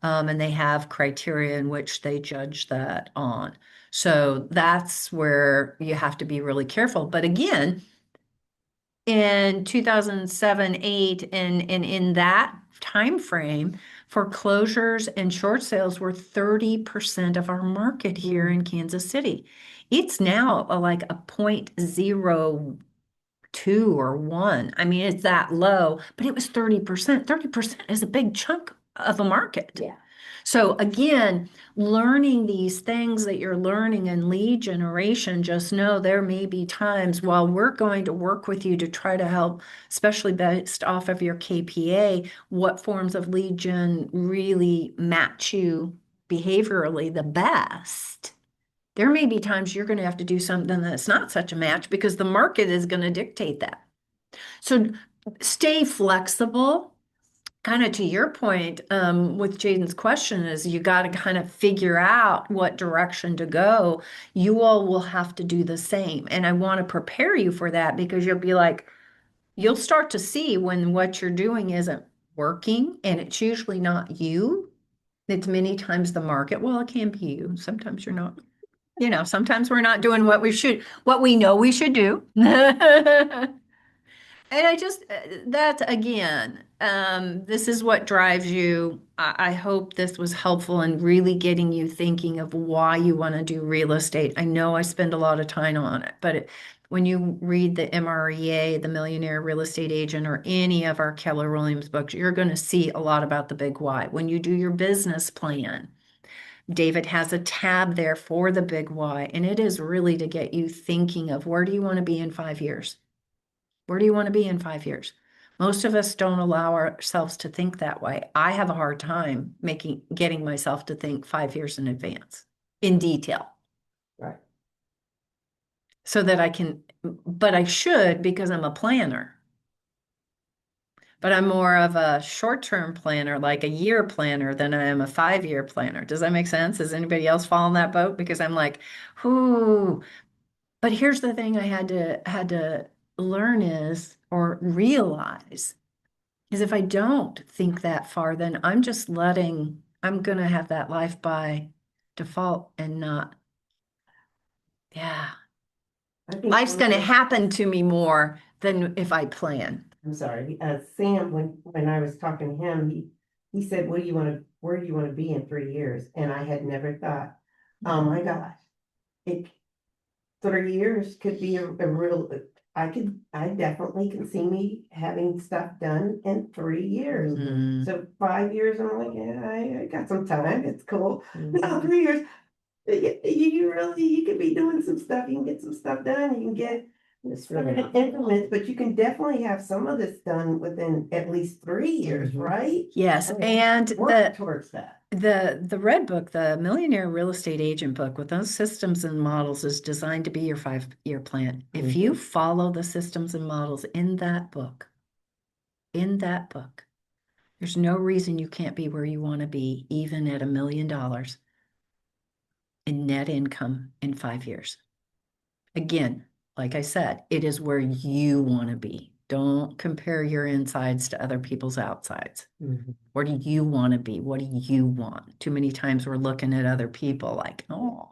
[SPEAKER 1] And they have criteria in which they judge that on. So that's where you have to be really careful. But again, in 2007, 8, and in that time frame, foreclosures and short sales were 30% of our market here in Kansas City. It's now like a 0.02 or 1. I mean, it's that low, but it was 30%. 30% is a big chunk of a market.
[SPEAKER 2] Yeah.
[SPEAKER 1] So again, learning these things that you're learning in lead generation, just know there may be times while we're going to work with you to try to help, especially based off of your KPA, what forms of lead gen really match you behaviorally the best. There may be times you're going to have to do something that's not such a match because the market is going to dictate that. So stay flexible. Kind of to your point, with Jaden's question is you got to kind of figure out what direction to go. You all will have to do the same. And I want to prepare you for that because you'll be like, you'll start to see when what you're doing isn't working, and it's usually not you. It's many times the market. Well, it can be you. Sometimes you're not. Sometimes we're not doing what we know we should do. And that again, this is what drives you. I hope this was helpful in really getting you thinking of why you want to do real estate. I know I spend a lot of time on it, but when you read the MREA, the Millionaire Real Estate Agent, or any of our Keller Williams books, you're going to see a lot about the big why. When you do your business plan, David has a tab there for the big why, and it is really to get you thinking of where do you want to be in 5 years? Where do you want to be in 5 years? Most of us don't allow ourselves to think that way. I have a hard time getting myself to think 5 years in advance, in detail.
[SPEAKER 3] Right.
[SPEAKER 1] So that but I should because I'm a planner. But I'm more of a short-term planner, like a year planner, than I am a 5-year planner. Does that make sense? Does anybody else fall in that boat? Because I'm like, whoo. But here's the thing I had to learn or realize is if I don't think that far, then I'm going to have that life by default and not, yeah.
[SPEAKER 3] I think
[SPEAKER 1] Life's
[SPEAKER 3] one
[SPEAKER 1] going to
[SPEAKER 3] of the-
[SPEAKER 1] happen to me more than if I plan.
[SPEAKER 3] I'm sorry, Sam, when I was talking to him, he said, where do you want to be in 3 years? And I had never thought, oh my gosh, 3 years could be a real, I definitely can see me having stuff done in 3 years.
[SPEAKER 1] Mm.
[SPEAKER 3] So 5 years, I'm like, yeah, I got some time, it's cool.
[SPEAKER 1] Mm-hmm.
[SPEAKER 3] No, 3 years, you could be doing some stuff, you can get some stuff done, you can get
[SPEAKER 2] It's
[SPEAKER 3] some
[SPEAKER 2] really
[SPEAKER 3] of the increments, but you can definitely have some of this done within at least 3 years, right?
[SPEAKER 1] Yes,
[SPEAKER 3] Okay.
[SPEAKER 1] and
[SPEAKER 3] Work towards that.
[SPEAKER 1] the red book, the Millionaire Real Estate Agent book with those systems and models is designed to be your 5-year plan. If you follow the systems and models in that book, There's no reason you can't be where you want to be, even at $1 million in net income in 5 years. Again, like I said, it is where you want to be. Don't compare your insides to other people's outsides.
[SPEAKER 2] Mhm.
[SPEAKER 1] Where do you want to be? What do you want? Too many times we're looking at other people like, oh.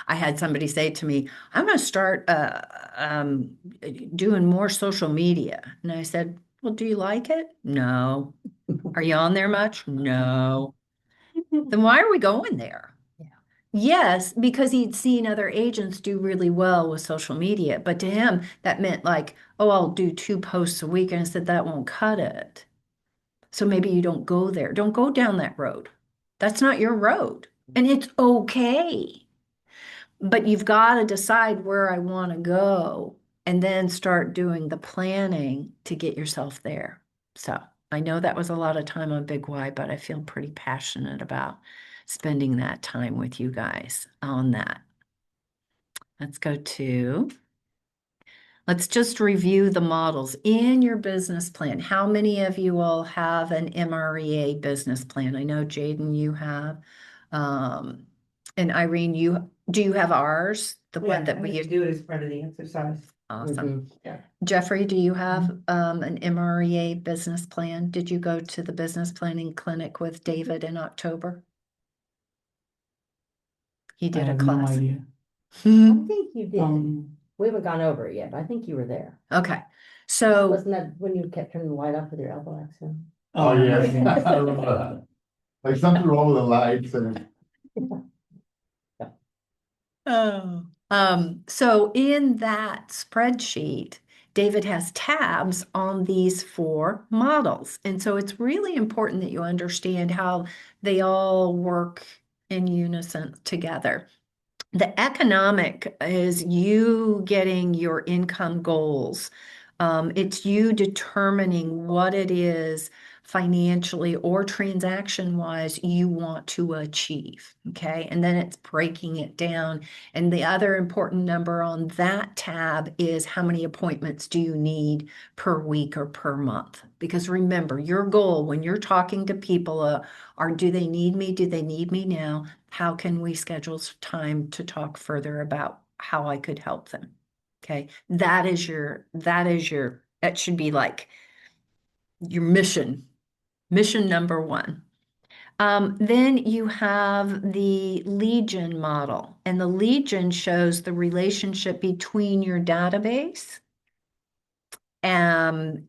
[SPEAKER 1] I had somebody say to me, I'm going to start doing more social media. And I said, well, do you like it? No. Are you on there much? No. Then why are we going there?
[SPEAKER 2] Yeah.
[SPEAKER 1] Yes, because he'd seen other agents do really well with social media, but to him, that meant like, oh, I'll do 2 posts a week. And I said, that won't cut it. So maybe you don't go there. Don't go down that road. That's not your road. And it's okay. But you've got to decide where I want to go and then start doing the planning to get yourself there. So I know that was a lot of time on Big Y, but I feel pretty passionate about spending that time with you guys on that. Let's just review the models in your business plan. How many of you all have an MREA business plan? I know Jaden, you have. And Irene, do you have ours? The one that we
[SPEAKER 3] use. Do it as part of the exercise.
[SPEAKER 1] Awesome.
[SPEAKER 2] Mhm. Yeah.
[SPEAKER 1] Jeffrey, do you have an MREA business plan? Did you go to the business planning clinic with David in October? He
[SPEAKER 7] I
[SPEAKER 1] did a
[SPEAKER 7] have no
[SPEAKER 1] class.
[SPEAKER 7] idea.
[SPEAKER 2] I think you did.
[SPEAKER 7] Um,
[SPEAKER 2] We haven't gone over it yet, but I think you were there.
[SPEAKER 1] Okay, so
[SPEAKER 2] Wasn't that when you kept turning the light off with your elbow accent?
[SPEAKER 4] Oh, yeah.
[SPEAKER 7] yeah.
[SPEAKER 4] I remember that. Like something wrong with the lights and.
[SPEAKER 1] So in that spreadsheet, David has tabs on these 4 models. And so it's really important that you understand how they all work in unison together. The economic is you getting your income goals. It's you determining what it is financially or transaction wise you want to achieve. Okay. And then it's breaking it down. And the other important number on that tab is how many appointments do you need per week or per month? Because remember, your goal when you're talking to people are do they need me? Do they need me now? How can we schedule time to talk further about how I could help them? Okay, that should be like your mission number 1. Then you have the Legion model, and the Legion shows the relationship between your database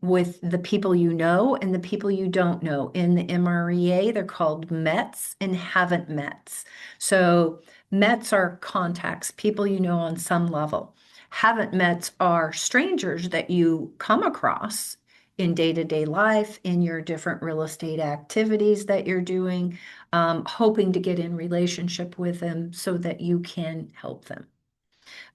[SPEAKER 1] with the people you know and the people you don't know. In the MREA, they're called METs and haven't METs. So METs are contacts, people you know on some level. Haven't METs are strangers that you come across in day-to-day life, in your different real estate activities that you're doing, hoping to get in relationship with them so that you can help them.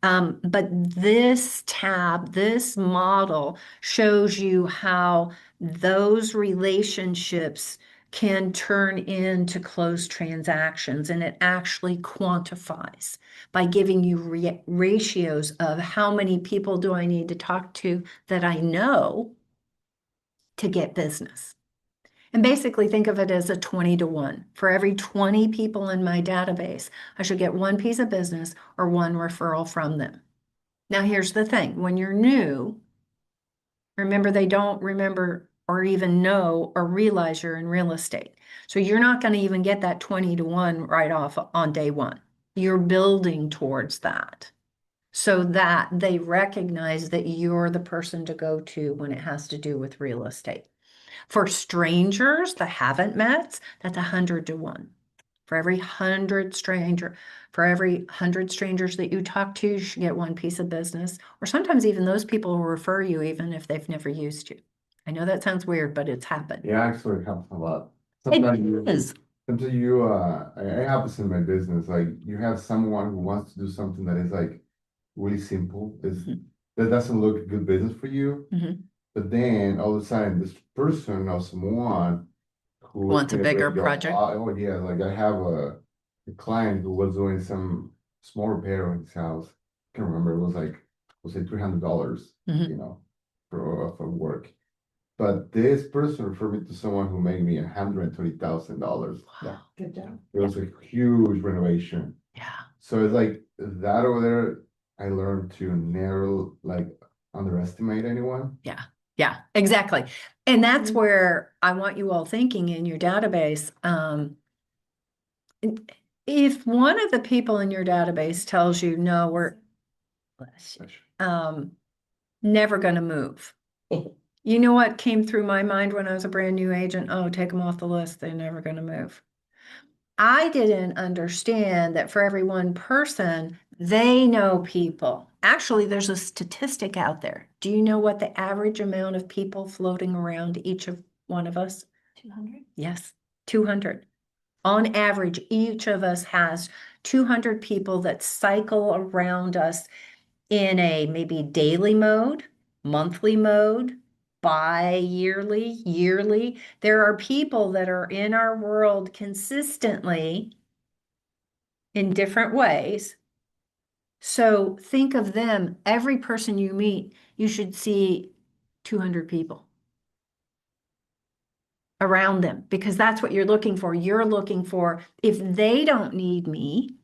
[SPEAKER 1] But this tab, this model shows you how those relationships can turn into closed transactions, and it actually quantifies by giving you ratios of how many people do I need to talk to that I know to get business. And basically think of it as a 20 to 1. For every 20 people in my database, I should get 1 piece of business or 1 referral from them. Now, here's the thing. When you're new, remember they don't remember or even know or realize you're in real estate. So you're not going to even get that 20 to 1 right off on day 1. You're building towards that so that they recognize that you're the person to go to when it has to do with real estate. For strangers that haven't met, that's 100 to 1. For every 100 strangers that you talk to, you should get 1 piece of business. Or sometimes even those people will refer you even if they've never used you. I know that sounds weird, but it's happened.
[SPEAKER 4] Yeah, actually it helps a lot.
[SPEAKER 1] It
[SPEAKER 4] Sometimes
[SPEAKER 1] is.
[SPEAKER 4] it happens in my business, like you have someone who wants to do something that is like really simple, that doesn't look a good business for you.
[SPEAKER 1] Mhm.
[SPEAKER 4] But then all of a sudden, this person or someone who
[SPEAKER 1] Wants a
[SPEAKER 4] can
[SPEAKER 1] bigger
[SPEAKER 4] break your
[SPEAKER 1] project.
[SPEAKER 4] heart- Oh, yeah, like I have a client who was doing some small repair on his house. I can't remember, it was like $300,
[SPEAKER 1] Mhm.
[SPEAKER 4] for work. But this person referred me to someone who made me $120,000.
[SPEAKER 3] Yeah, good job.
[SPEAKER 4] It was a huge renovation.
[SPEAKER 1] Yeah.
[SPEAKER 4] So it's like that over there, I learned to never like underestimate anyone.
[SPEAKER 1] Yeah, exactly. And that's
[SPEAKER 6] Mhm.
[SPEAKER 1] where I want you all thinking in your database. If one of the people in your database tells you, no, we're um, never going to move. You know what came through my mind when I was a brand new agent? Oh, take them off the list. They're never going to move. I didn't understand that for every one person, they know people. Actually, there's a statistic out there. Do you know what the average amount of people floating around each of one of us?
[SPEAKER 6] 200?
[SPEAKER 1] Yes, 200. On average, each of us has 200 people that cycle around us in a maybe daily mode, monthly mode, bi-yearly, yearly. There are people that are in our world consistently in different ways. So think of them, every person you meet, you should see 200 people around them because that's what you're looking for. You're looking for, if they don't need me,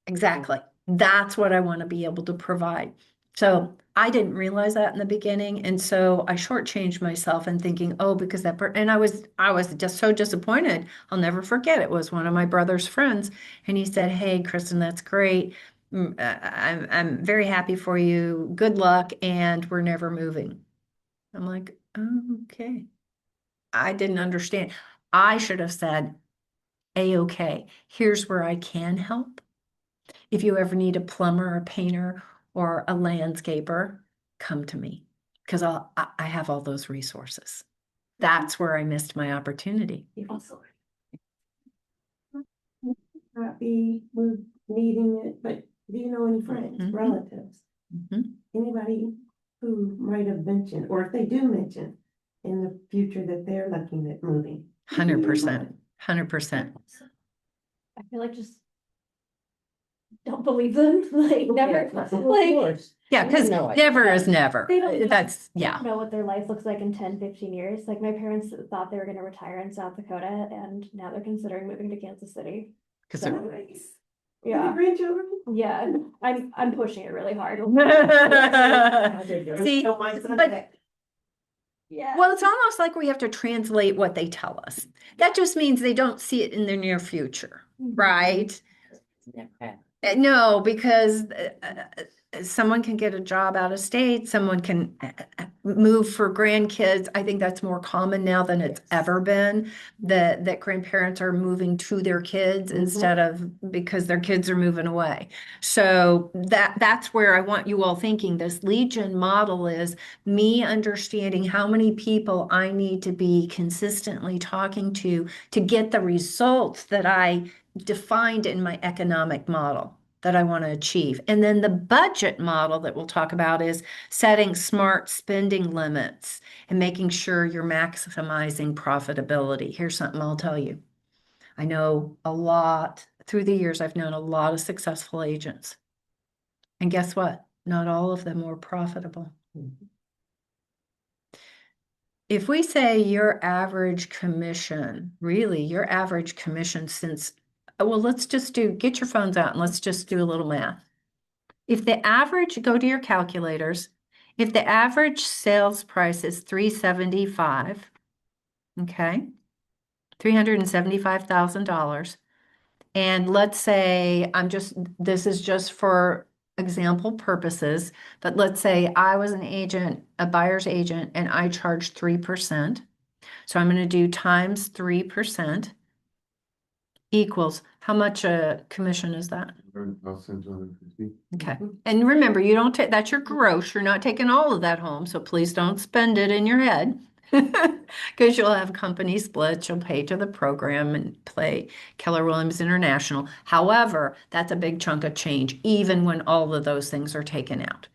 [SPEAKER 1] exactly. That's what I want to be able to provide. So I didn't realize that in the beginning. And so I shortchanged myself and thinking, oh, because and I was just so disappointed. I'll never forget. It was one of my brother's friends. And he said, hey, Kristen, that's great. I'm very happy for you. Good luck. And we're never moving. I'm like, oh, okay. I didn't understand. I should have said, A-okay, here's where I can help. If you ever need a plumber, a painter, or a landscaper, come to me because I have all those resources. That's where I missed my opportunity.
[SPEAKER 6] Also,
[SPEAKER 3] Happy with needing it, but do you know any friends,
[SPEAKER 1] Mhm.
[SPEAKER 3] relatives,
[SPEAKER 1] Mhm.
[SPEAKER 3] anybody who might have mentioned, or if they do mention in the future that they're looking at moving?
[SPEAKER 1] 100%, 100%.
[SPEAKER 6] I feel like just don't believe them. Like never,
[SPEAKER 3] Of
[SPEAKER 6] like
[SPEAKER 3] course.
[SPEAKER 1] Yeah, because
[SPEAKER 3] No, I-
[SPEAKER 1] never is never.
[SPEAKER 6] They don't-
[SPEAKER 1] That's,
[SPEAKER 6] I
[SPEAKER 1] yeah.
[SPEAKER 6] don't know what their life looks like in 10, 15 years. Like my parents thought they were going to retire in South Dakota and now they're considering moving to Kansas City.
[SPEAKER 1] Because
[SPEAKER 6] So,
[SPEAKER 3] Nice.
[SPEAKER 6] yeah.
[SPEAKER 3] Any grandchildren?
[SPEAKER 6] Yeah, I'm pushing it really hard.
[SPEAKER 1] See,
[SPEAKER 3] Tell my son
[SPEAKER 1] but-
[SPEAKER 3] that.
[SPEAKER 6] Yeah.
[SPEAKER 1] well, it's almost like we have to translate what they tell us. That just means they don't see it in the near future, right? No, because someone can get a job out of state, someone can move for grandkids. I think that's more common now than it's ever been, that grandparents are moving to their kids instead of because their kids are moving away. So that's where I want you all thinking this lead gen model is me understanding how many people I need to be consistently talking to get the results that I defined in my economic model that I want to achieve. And then the budget model that we'll talk about is setting smart spending limits and making sure you're maximizing profitability. Here's something I'll tell you. I know a lot, through the years, I've known a lot of successful agents. And guess what? Not all of them were profitable. If we say your average commission, really your average commission since, well, let's just get your phones out and let's just do a little math. If the average, go to your calculators, if the average sales price is $375, okay, $375,000, and let's say this is just for example purposes, but let's say I was an agent, a buyer's agent, and I charged 3%. So I'm going to do times 3% equals, how much a commission is that?
[SPEAKER 4] 1,250.
[SPEAKER 1] Okay. And remember, you don't take, that's your gross. You're not taking all of that home. So please don't spend it in your head. Because you'll have company splits, you'll pay to the program and play Keller Williams International. However, that's a big chunk of change, even when all of those things are taken out.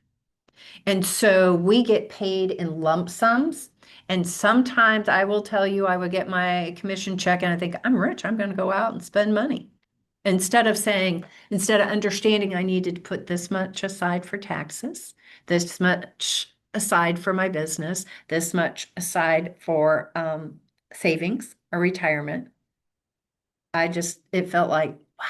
[SPEAKER 1] And so we get paid in lump sums. And sometimes I will tell you, I would get my commission check and I think, I'm rich, I'm going to go out and spend money. Instead of understanding I needed to put this much aside for taxes, this much aside for my business, this much aside for savings or retirement. It felt like, wow.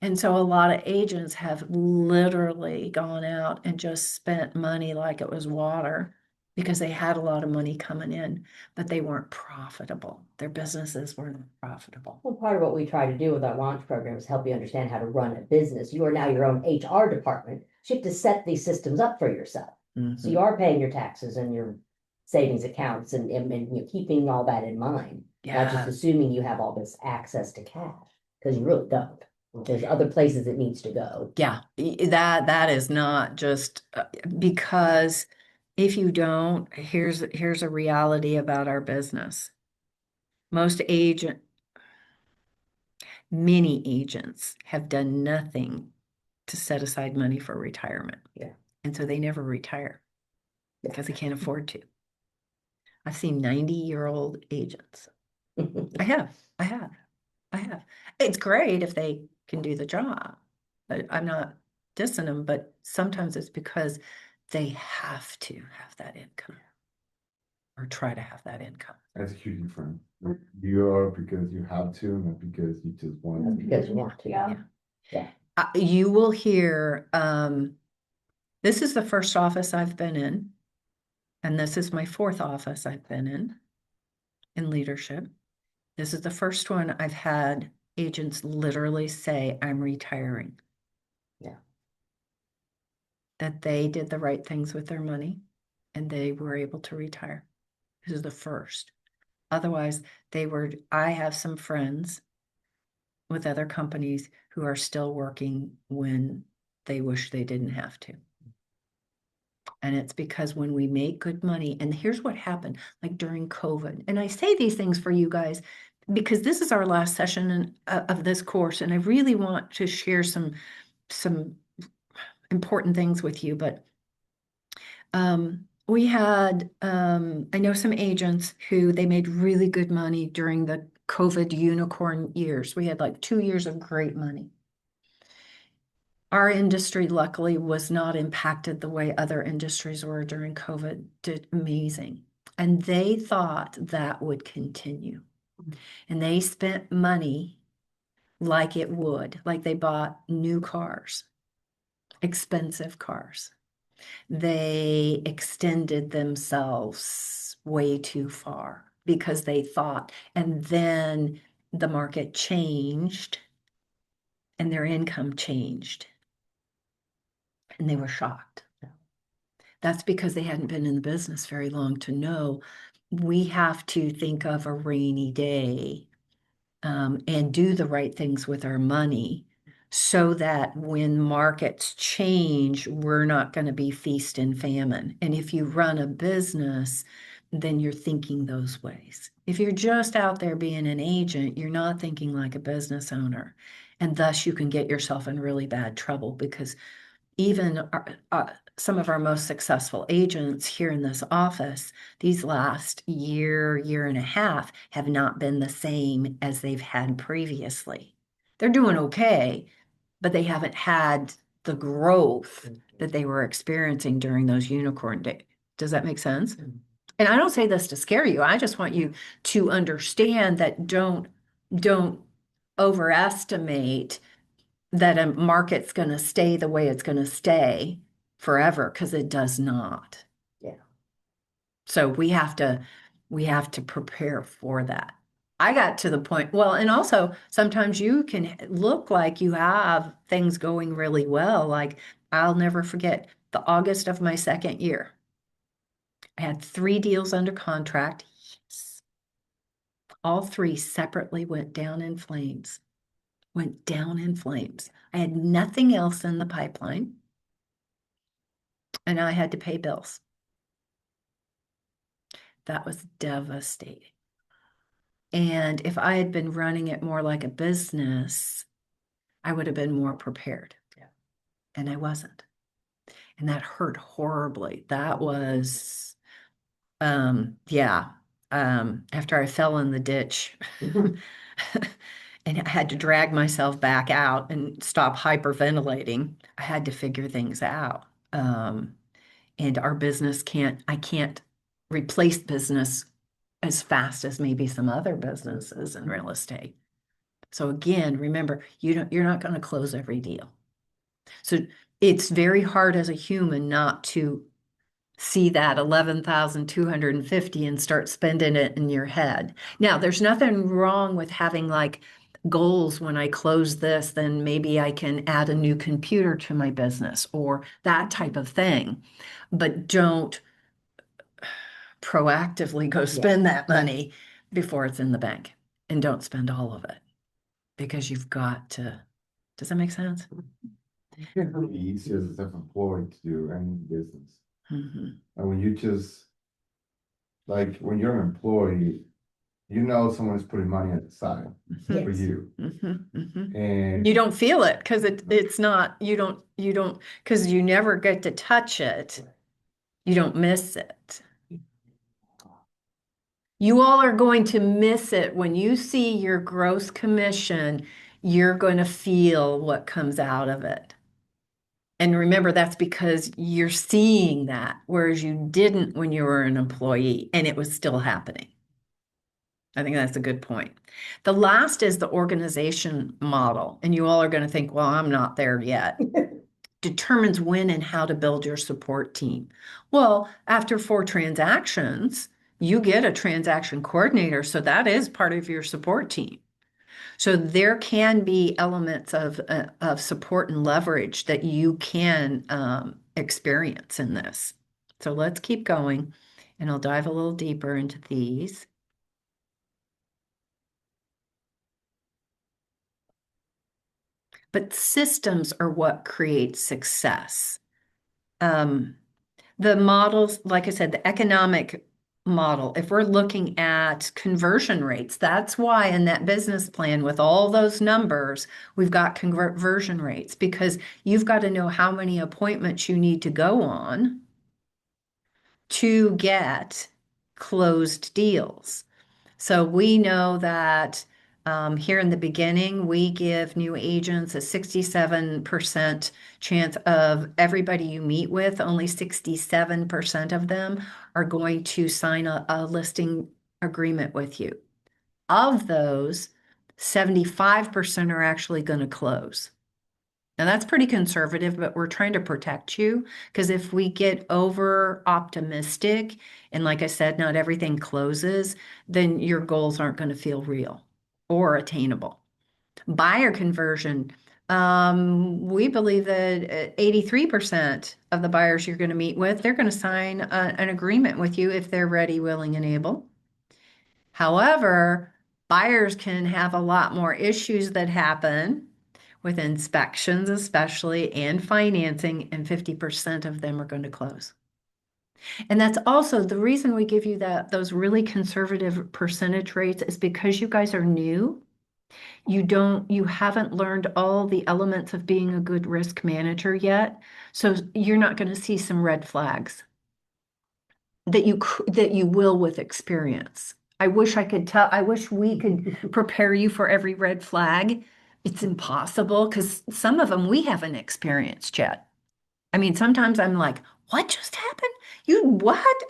[SPEAKER 1] And so a lot of agents have literally gone out and just spent money like it was water because they had a lot of money coming in, but they weren't profitable. Their businesses weren't profitable.
[SPEAKER 2] Well, part of what we try to do with our launch program is help you understand how to run a business. You are now your own HR department. So you have to set these systems up for yourself. So
[SPEAKER 1] Mhm.
[SPEAKER 2] you are paying your taxes and your savings accounts and you're keeping all that in mind. Not just
[SPEAKER 1] Yeah.
[SPEAKER 2] assuming you have all this access to cash, because you really don't. There's other places it needs to go.
[SPEAKER 1] Yeah, that is not just because if you don't, here's a reality about our business. Most agent, many agents have done nothing to set aside money for retirement.
[SPEAKER 2] Yeah.
[SPEAKER 1] And so they never retire
[SPEAKER 2] Yeah.
[SPEAKER 1] because they can't afford to. I've seen 90-year-old agents. I have. It's great if they can do the job. But I'm not dissing them, but sometimes it's because they have to have that income or try to have that income.
[SPEAKER 4] That's a huge difference. You are because you have to, not because you just want
[SPEAKER 2] That's
[SPEAKER 4] to.
[SPEAKER 2] because you want to.
[SPEAKER 6] Yeah.
[SPEAKER 1] You will hear, this is the first office I've been in, and this is my fourth office I've been in leadership. This is the first one I've had agents literally say, I'm retiring.
[SPEAKER 2] Yeah.
[SPEAKER 1] That they did the right things with their money and they were able to retire. This is the first. Otherwise, I have some friends with other companies who are still working when they wish they didn't have to. And it's because when we make good money, and here's what happened, like during COVID, and I say these things for you guys because this is our last session of this course, and I really want to share some important things with you. But we had, I know some agents who they made really good money during the COVID unicorn years. We had like 2 years of great money. Our industry, luckily, was not impacted the way other industries were during COVID. Did amazing. And they thought that would continue. And they spent money like it would, like they bought new cars, expensive cars. They extended themselves way too far because they thought, and then the market changed and their income changed. And they were shocked. That's because they hadn't been in the business very long to know we have to think of a rainy day and do the right things with our money so that when markets change, we're not going to be feast and famine. And if you run a business, then you're thinking those ways. If you're just out there being an agent, you're not thinking like a business owner. And thus you can get yourself in really bad trouble because even some of our most successful agents here in this office, these last year and a half have not been the same as they've had previously. They're doing okay, but they haven't had the growth that they were experiencing during those unicorn days. Does that make sense? And I don't say this to scare you. I just want you to understand that don't overestimate that a market's going to stay the way it's going to stay forever because it does not.
[SPEAKER 2] Yeah.
[SPEAKER 1] So we have to prepare for that. I got to the point, well, and also sometimes you can look like you have things going really well. Like I'll never forget the August of my second year. I had 3 deals under contract. Yes. All 3 separately went down in flames. Went down in flames. I had nothing else in the pipeline, and I had to pay bills. That was devastating. And if I had been running it more like a business, I would have been more prepared.
[SPEAKER 2] Yeah.
[SPEAKER 1] And I wasn't. And that hurt horribly. That was, after I fell in the ditch. And I had to drag myself back out and stop hyperventilating. I had to figure things out. And our business I can't replace business as fast as maybe some other businesses in real estate. So again, remember, you're not going to close every deal. So it's very hard as a human not to see that 11,250 and start spending it in your head. Now, there's nothing wrong with having like goals. When I close this, then maybe I can add a new computer to my business or that type of thing. But don't proactively go spend that money before it's in the bank, and don't spend all of it because you've got to. Does that make sense?
[SPEAKER 4] It's really easy as a self-employed to do any business.
[SPEAKER 1] Mhm.
[SPEAKER 4] And when you just, like, when you're an employee, you know someone's putting money at the side for
[SPEAKER 2] Yes.
[SPEAKER 4] you.
[SPEAKER 1] Mhm, mhm.
[SPEAKER 4] And
[SPEAKER 1] You don't feel it because it's not, you don't, because you never get to touch it. You don't miss it. You all are going to miss it when you see your gross commission. You're going to feel what comes out of it. And remember, that's because you're seeing that, whereas you didn't when you were an employee and it was still happening. I think that's a good point. The last is the organization model. And you all are going to think, well, I'm not there yet. Determines when and how to build your support team. Well, after 4 transactions, you get a transaction coordinator. So that is part of your support team. So there can be elements of support and leverage that you can experience in this. So let's keep going, and I'll dive a little deeper into these. But systems are what create success. The models, like I said, the economic model, if we're looking at conversion rates, that's why in that business plan with all those numbers, we've got conversion rates, because you've got to know how many appointments you need to go on to get closed deals. So we know that here in the beginning, we give new agents a 67% chance of everybody you meet with, only 67% of them are going to sign a listing agreement with you. Of those, 75% are actually going to close. Now that's pretty conservative, but we're trying to protect you, because if we get over optimistic, and like I said, not everything closes, then your goals aren't going to feel real or attainable. Buyer conversion, we believe that 83% of the buyers you're going to meet with, they're going to sign an agreement with you if they're ready, willing, and able. However, buyers can have a lot more issues that happen with inspections, especially, and financing, and 50% of them are going to close. And that's also the reason we give you those really conservative percentage rates, is because you guys are new. You haven't learned all the elements of being a good risk manager yet. So you're not going to see some red flags that you will with experience. I wish we could prepare you for every red flag. It's impossible, because some of them we haven't experienced yet. I mean, sometimes I'm like, what just happened? You what?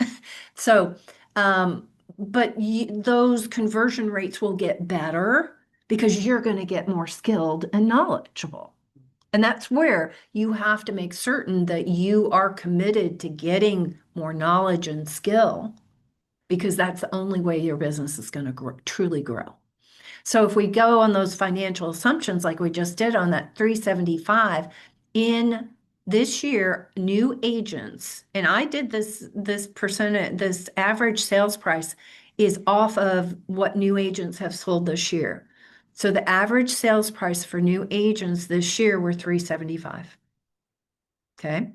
[SPEAKER 1] So, but those conversion rates will get better because you're going to get more skilled and knowledgeable. And that's where you have to make certain that you are committed to getting more knowledge and skill, because that's the only way your business is going to truly grow. So if we go on those financial assumptions like we just did on that 375, in this year, new agents, and I did this percentage, this average sales price is off of what new agents have sold this year. So the average sales price for new agents this year were 375. Okay.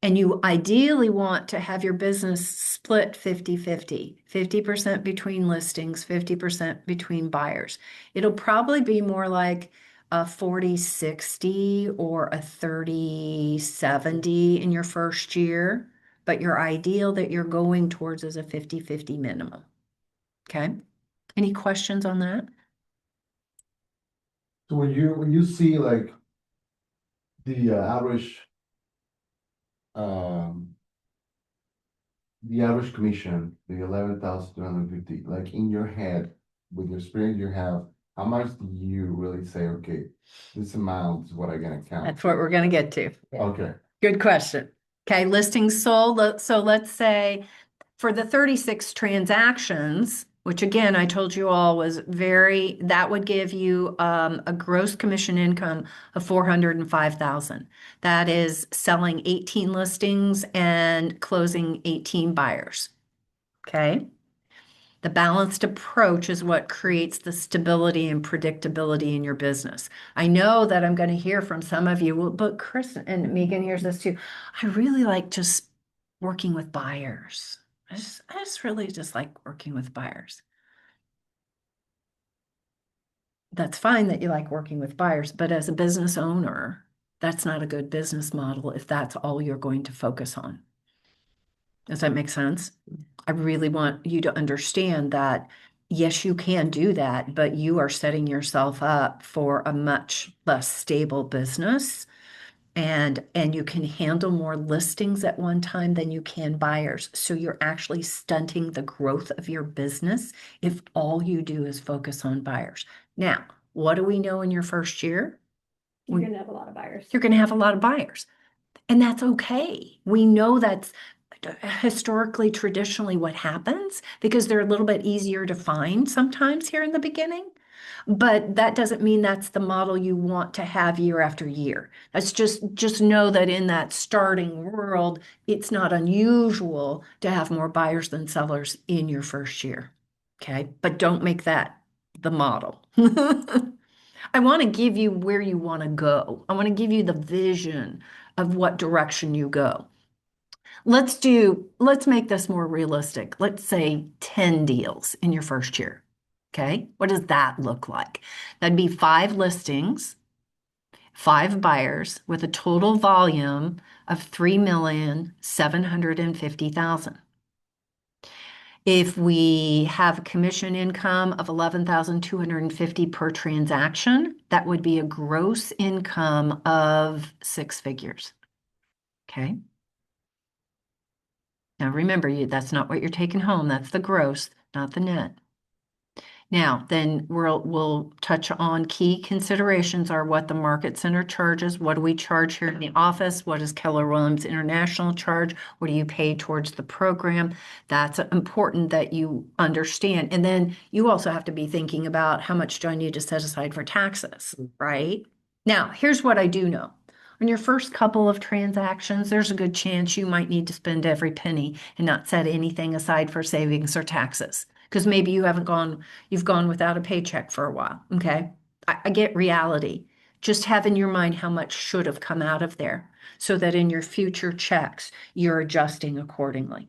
[SPEAKER 1] And you ideally want to have your business split 50-50, 50% between listings, 50% between buyers. It'll probably be more like a 40-60 or a 30-70 in your first year, but your ideal that you're going towards is a 50-50 minimum. Okay. Any questions on that?
[SPEAKER 4] So when you see like the average the average commission, the 11,250, like in your head, with your experience you have, how much do you really say, okay, this amount is what I'm gonna count?
[SPEAKER 1] That's what we're gonna get to.
[SPEAKER 4] Okay,
[SPEAKER 1] Good question. Okay, listings sold. So let's say for the 36 transactions, which again, I told you all was that would give you a gross commission income of 405,000. That is selling 18 listings and closing 18 buyers. Okay. The balanced approach is what creates the stability and predictability in your business. I know that I'm going to hear from some of you, well, but Chris and Megan hears this too. I really like just working with buyers. I just really just like working with buyers. That's fine that you like working with buyers, but as a business owner, that's not a good business model if that's all you're going to focus on. Does that make sense? I really want you to understand that, yes, you can do that, but you are setting yourself up for a much less stable business. And you can handle more listings at one time than you can buyers. So you're actually stunting the growth of your business if all you do is focus on buyers. Now, what do we know in your first year?
[SPEAKER 6] You're gonna have a lot of buyers.
[SPEAKER 1] You're going to have a lot of buyers. And that's okay. We know that's historically, traditionally what happens because they're a little bit easier to find sometimes here in the beginning. But that doesn't mean that's the model you want to have year after year. That's just know that in that starting world, it's not unusual to have more buyers than sellers in your first year. Okay, but don't make that the model. I want to give you where you want to go. I want to give you the vision of what direction you go. Let's make this more realistic. Let's say 10 deals in your first year. Okay. What does that look like? That'd be 5 listings, 5 buyers with a total volume of 3,750,000. If we have a commission income of 11,250 per transaction, that would be a gross income of 6 figures. Okay. Now remember, that's not what you're taking home. That's the gross, not the net. Now, then we'll touch on key considerations are what the market center charges, what do we charge here in the office, what does Keller Williams International charge, what do you pay towards the program? That's important that you understand. And then you also have to be thinking about how much do I need to set aside for taxes, right? Now, here's what I do know. On your first couple of transactions, there's a good chance you might need to spend every penny and not set anything aside for savings or taxes. Because maybe you've gone without a paycheck for a while. Okay. I get reality. Just have in your mind how much should have come out of there so that in your future checks, you're adjusting accordingly.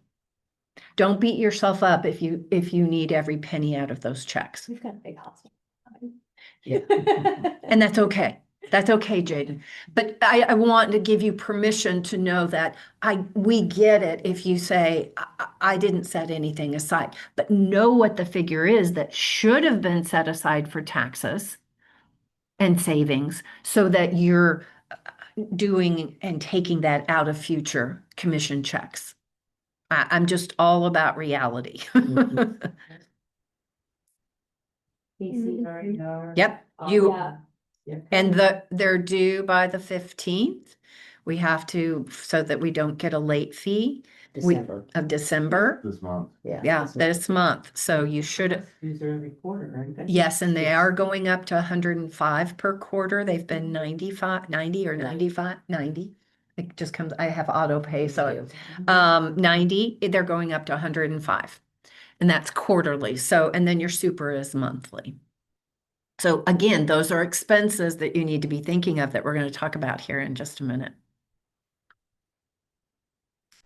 [SPEAKER 1] Don't beat yourself up if you need every penny out of those checks.
[SPEAKER 6] We've got a big hospital.
[SPEAKER 1] Yeah. And that's okay. That's okay, Jaden. But I want to give you permission to know that we get it if you say, I didn't set anything aside, but know what the figure is that should have been set aside for taxes and savings so that you're doing and taking that out of future commission checks. I'm just all about reality. Yep.
[SPEAKER 6] Yeah.
[SPEAKER 1] And they're due by the 15th. We have to, so that we don't get a late fee
[SPEAKER 2] December.
[SPEAKER 1] of December.
[SPEAKER 4] this month.
[SPEAKER 1] Yeah, this month. So you should,
[SPEAKER 3] These are every quarter, aren't they?
[SPEAKER 1] yes, and they are going up to 105 per quarter. They've been 90 or 95, 90. It just comes, I have auto pay, so 90, they're going up to 105. And that's quarterly. So, and then your super is monthly. So again, those are expenses that you need to be thinking of that we're going to talk about here in just a minute.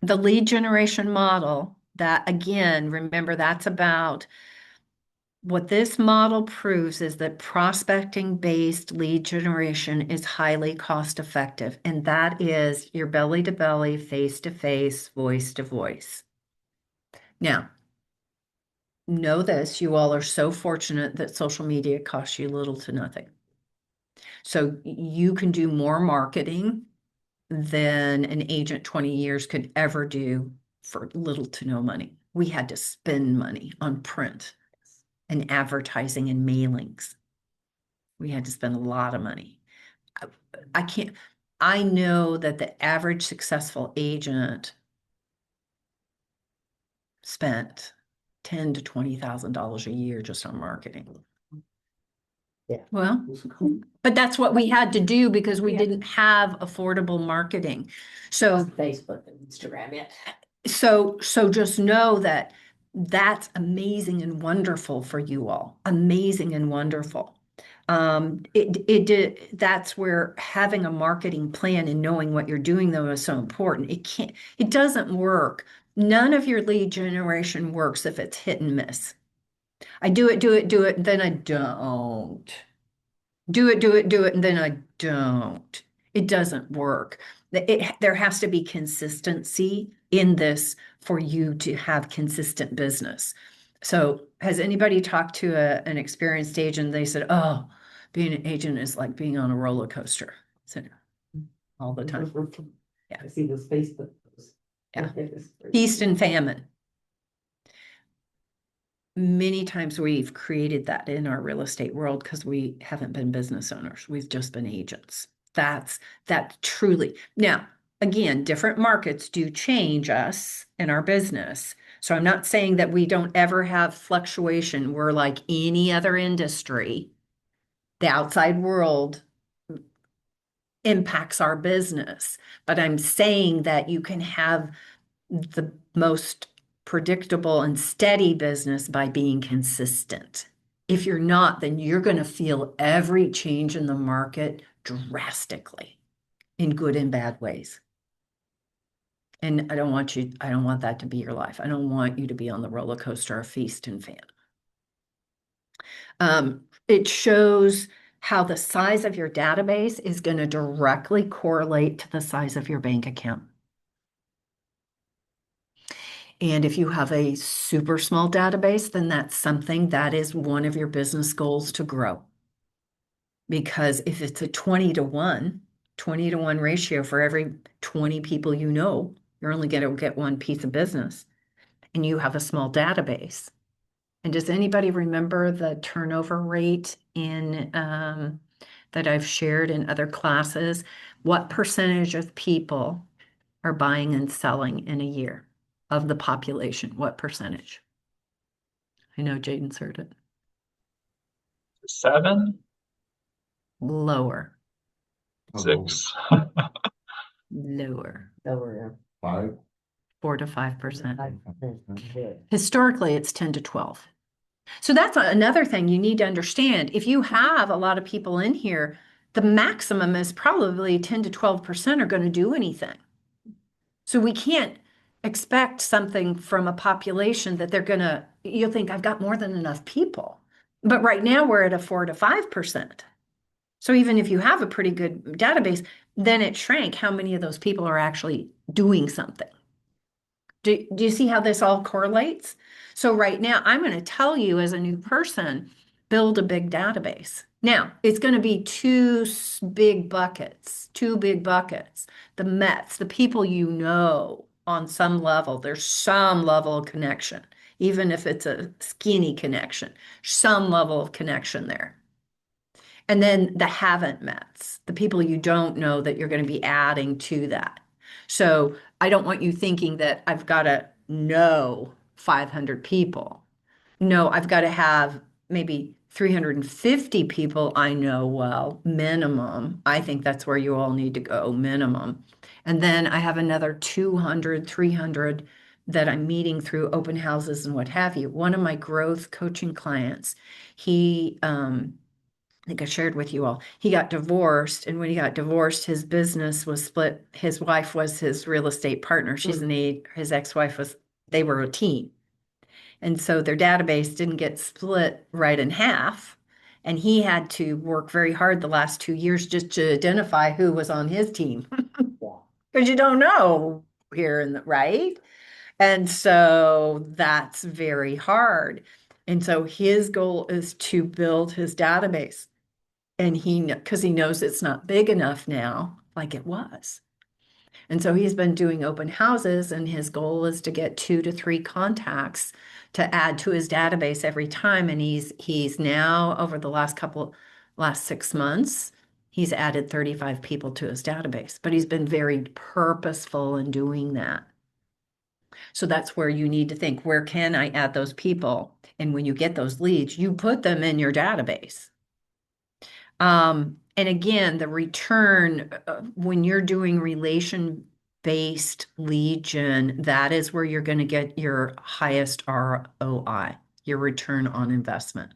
[SPEAKER 1] The lead generation model, that again, remember that's about what this model proves is that prospecting-based lead generation is highly cost-effective, and that is your belly-to-belly, face-to-face, voice-to-voice. Now, know this, you all are so fortunate that social media costs you little to nothing. So you can do more marketing than an agent 20 years could ever do for little to no money. We had to spend money on print and advertising and mailings. We had to spend a lot of money. I can't, I know that the average successful agent spent $10,000 to $20,000 a year just on marketing.
[SPEAKER 2] Yeah.
[SPEAKER 1] Well, but that's what we had to do because we
[SPEAKER 6] Yeah.
[SPEAKER 1] didn't have affordable marketing. So
[SPEAKER 2] Facebook and Instagram, yeah.
[SPEAKER 1] So just know that that's amazing and wonderful for you all. Amazing and wonderful. That's where having a marketing plan and knowing what you're doing though is so important. It doesn't work. None of your lead generation works if it's hit and miss. I do it, and then I don't. Do it, and then I don't. It doesn't work. There has to be consistency in this for you to have consistent business. So has anybody talked to an experienced agent? They said, oh, being an agent is like being on a roller coaster. So all the time. Yeah.
[SPEAKER 3] I see those Facebook posts.
[SPEAKER 1] Yeah. Feast and famine. Many times we've created that in our real estate world because we haven't been business owners. We've just been agents. That truly. Now, again, different markets do change us in our business. So I'm not saying that we don't ever have fluctuation. We're like any other industry. The outside world impacts our business. But I'm saying that you can have the most predictable and steady business by being consistent. If you're not, then you're going to feel every change in the market drastically in good and bad ways. And I don't want that to be your life. I don't want you to be on the roller coaster of feast and famine. It shows how the size of your database is going to directly correlate to the size of your bank account. And if you have a super small database, then that's something that is one of your business goals to grow. Because if it's a 20 to 1 ratio for every 20 people you know, you're only going to get one piece of business and you have a small database. And does anybody remember the turnover rate in that I've shared in other classes? What percentage of people are buying and selling in a year of the population? What percentage? I know Jaden's heard it.
[SPEAKER 7] 7,
[SPEAKER 1] Lower,
[SPEAKER 7] 6.
[SPEAKER 1] lower,
[SPEAKER 2] Over
[SPEAKER 4] 5.
[SPEAKER 1] 4 to 5%.
[SPEAKER 2] 5%.
[SPEAKER 1] Historically, it's 10 to 12. So that's another thing you need to understand. If you have a lot of people in here, the maximum is probably 10 to 12% are going to do anything. So we can't expect something from a population that you'll think I've got more than enough people. But right now we're at a 4 to 5%. So even if you have a pretty good database, then it shrank. How many of those people are actually doing something? Do you see how this all correlates? So right now, I'm going to tell you as a new person, build a big database. Now, it's going to be two big buckets. The Mets, the people you know on some level, there's some level of connection, even if it's a skinny connection, some level of connection there. And then the haven't Mets, the people you don't know that you're going to be adding to that. So I don't want you thinking that I've got to know 500 people. No, I've got to have maybe 350 people I know well, minimum. I think that's where you all need to go, minimum. And then I have another 200, 300 that I'm meeting through open houses and what have you. One of my growth coaching clients, I think I shared with you all, he got divorced. And when he got divorced, his business was split. His wife was his real estate partner. His ex-wife they were a team. And so their database didn't get split right in half. And he had to work very hard the last 2 years just to identify who was on his team. Because you don't know right? And so that's very hard. And so his goal is to build his database. And because he knows it's not big enough now, like it was. And so he's been doing open houses, and his goal is to get 2 to 3 contacts to add to his database every time. And he's now over the last 6 months, he's added 35 people to his database, but he's been very purposeful in doing that. So that's where you need to think, where can I add those people? And when you get those leads, you put them in your database. And again, the return, when you're doing relation-based lead gen, that is where you're going to get your highest ROI, your return on investment.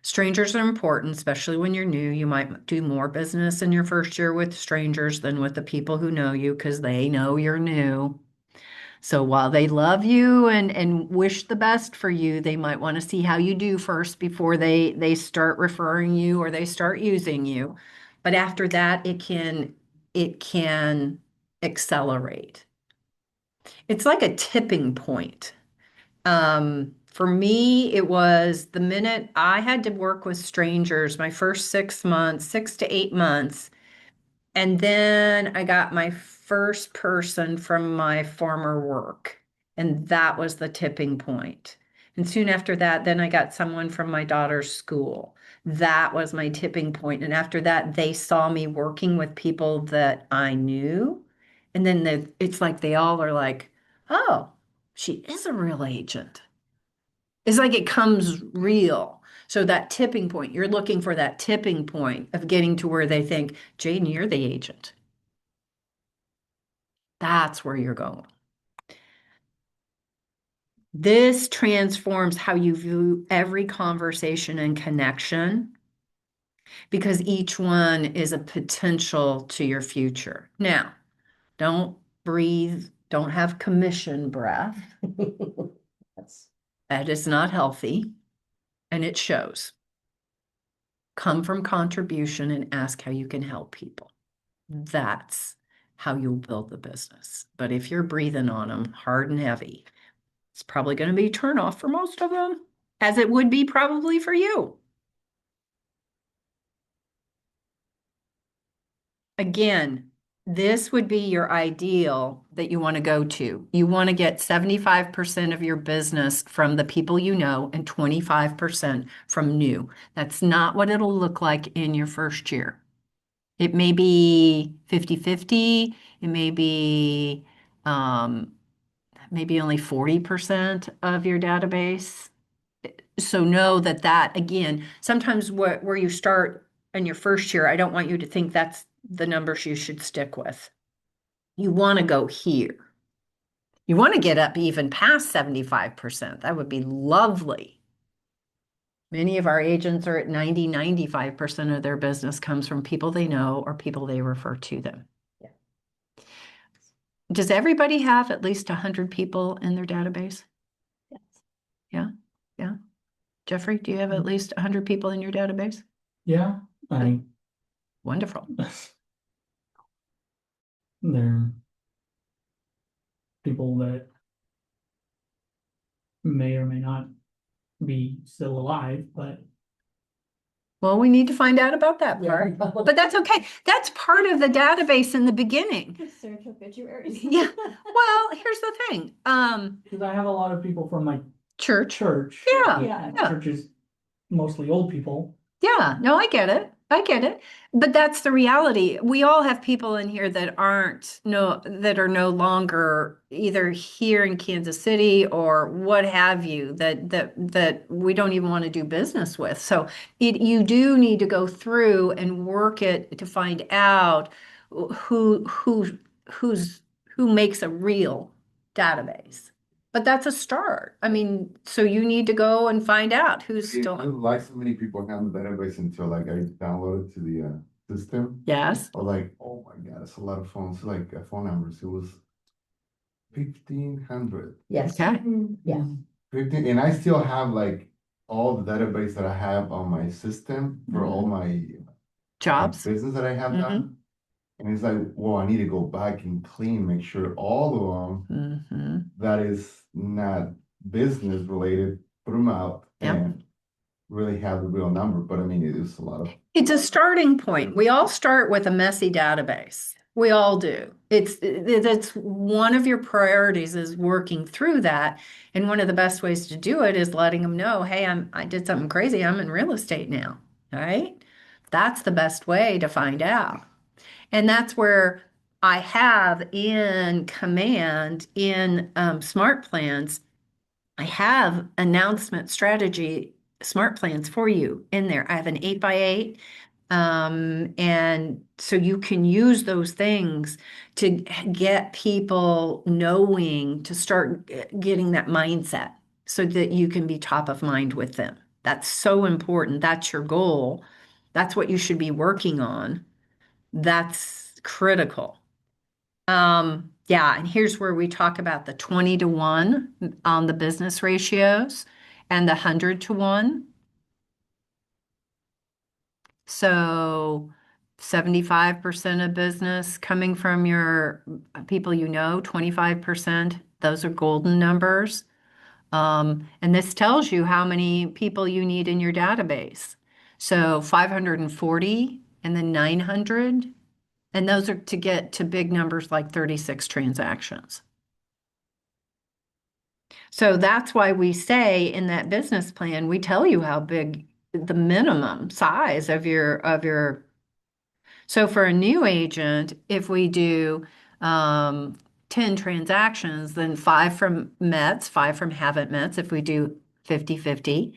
[SPEAKER 1] Strangers are important, especially when you're new. You might do more business in your first year with strangers than with the people who know you because they know you're new. So while they love you and wish the best for you, they might want to see how you do first before they start referring you or they start using you. But after that, it can accelerate. It's like a tipping point. For me, it was the minute I had to work with strangers, my first 6 months, 6 to 8 months. And then I got my first person from my former work, and that was the tipping point. And soon after that, then I got someone from my daughter's school. That was my tipping point. And after that, they saw me working with people that I knew. And then it's like they all are like, oh, she is a real agent. It's like it comes real. So that tipping point, you're looking for that tipping point of getting to where they think, Jaden, you're the agent. That's where you're going. This transforms how you view every conversation and connection because each one is a potential to your future. Now, don't breathe, don't have commission breath. That is not healthy, and it shows. Come from contribution and ask how you can help people. That's how you'll build the business. But if you're breathing on them hard and heavy, it's probably going to be a turnoff for most of them, as it would be probably for you. Again, this would be your ideal that you want to go to. You want to get 75% of your business from the people you know and 25% from new. That's not what it'll look like in your first year. It may be 50-50. It may be maybe only 40% of your database. So know that again, sometimes where you start in your first year, I don't want you to think that's the numbers you should stick with. You want to go here. You want to get up even past 75%. That would be lovely. Many of our agents are at 95% of their business comes from people they know or people they refer to them.
[SPEAKER 2] Yeah.
[SPEAKER 1] Does everybody have at least 100 people in their database?
[SPEAKER 6] Yes.
[SPEAKER 1] Yeah. Yeah. Jeffrey, do you have at least 100 people in your database?
[SPEAKER 8] Yeah,
[SPEAKER 1] Wonderful.
[SPEAKER 8] they're people that may or may not be still alive, but
[SPEAKER 1] Well, we need to find out about that
[SPEAKER 2] Yeah.
[SPEAKER 1] part. But that's okay. That's part of the database in the beginning.
[SPEAKER 6] Search obituaries.
[SPEAKER 1] Yeah. Well, here's the thing.
[SPEAKER 8] because I have a lot of people from my
[SPEAKER 1] Church.
[SPEAKER 8] church.
[SPEAKER 1] Yeah,
[SPEAKER 8] and
[SPEAKER 1] yeah.
[SPEAKER 8] Church is mostly old people.
[SPEAKER 1] Yeah, no, I get it. I get it. But that's the reality. We all have people in here that are no longer either here in Kansas City or what have you that we don't even want to do business with. So you do need to go through and work it to find out who makes a real database. But that's a start. I mean, so you need to go and find out who's
[SPEAKER 4] I
[SPEAKER 1] still.
[SPEAKER 4] like so many people have the database until like I downloaded to the system.
[SPEAKER 1] Yes.
[SPEAKER 4] I was like, oh my God, it's a lot of phones, like phone numbers. It was 1,500.
[SPEAKER 2] Yes.
[SPEAKER 1] Okay.
[SPEAKER 2] Yeah.
[SPEAKER 4] 15, and I still have like all the database that I have on my system for all my
[SPEAKER 1] Jobs.
[SPEAKER 4] business that I have done. And it's like, well, I need to go back and clean, make sure all of them
[SPEAKER 1] Mm-hmm.
[SPEAKER 4] that is not business related, put them out
[SPEAKER 1] Yep.
[SPEAKER 4] and really have the real number. But I mean, it is a lot of.
[SPEAKER 1] It's a starting point. We all start with a messy database. We all do. That's one of your priorities is working through that. And one of the best ways to do it is letting them know, hey, I did something crazy. I'm in real estate now. Right? That's the best way to find out. And that's where I have in command in Smart Plans, I have announcement strategy smart plans for you in there. I have an 8x8. And so you can use those things to get people knowing to start getting that mindset so that you can be top of mind with them. That's so important. That's your goal. That's what you should be working on. That's critical. Yeah, and here's where we talk about the 20-to-1 on the business ratios and the 100-to-1. So 75% of business coming from your people you know, 25%, those are golden numbers. And this tells you how many people you need in your database. So 540 and then 900. And those are to get to big numbers like 36 transactions. So that's why we say in that business plan, we tell you how big the minimum size of your. So for a new agent, if we do 10 transactions, then 5 from Mets, 5 from haven't Mets, if we do 50-50,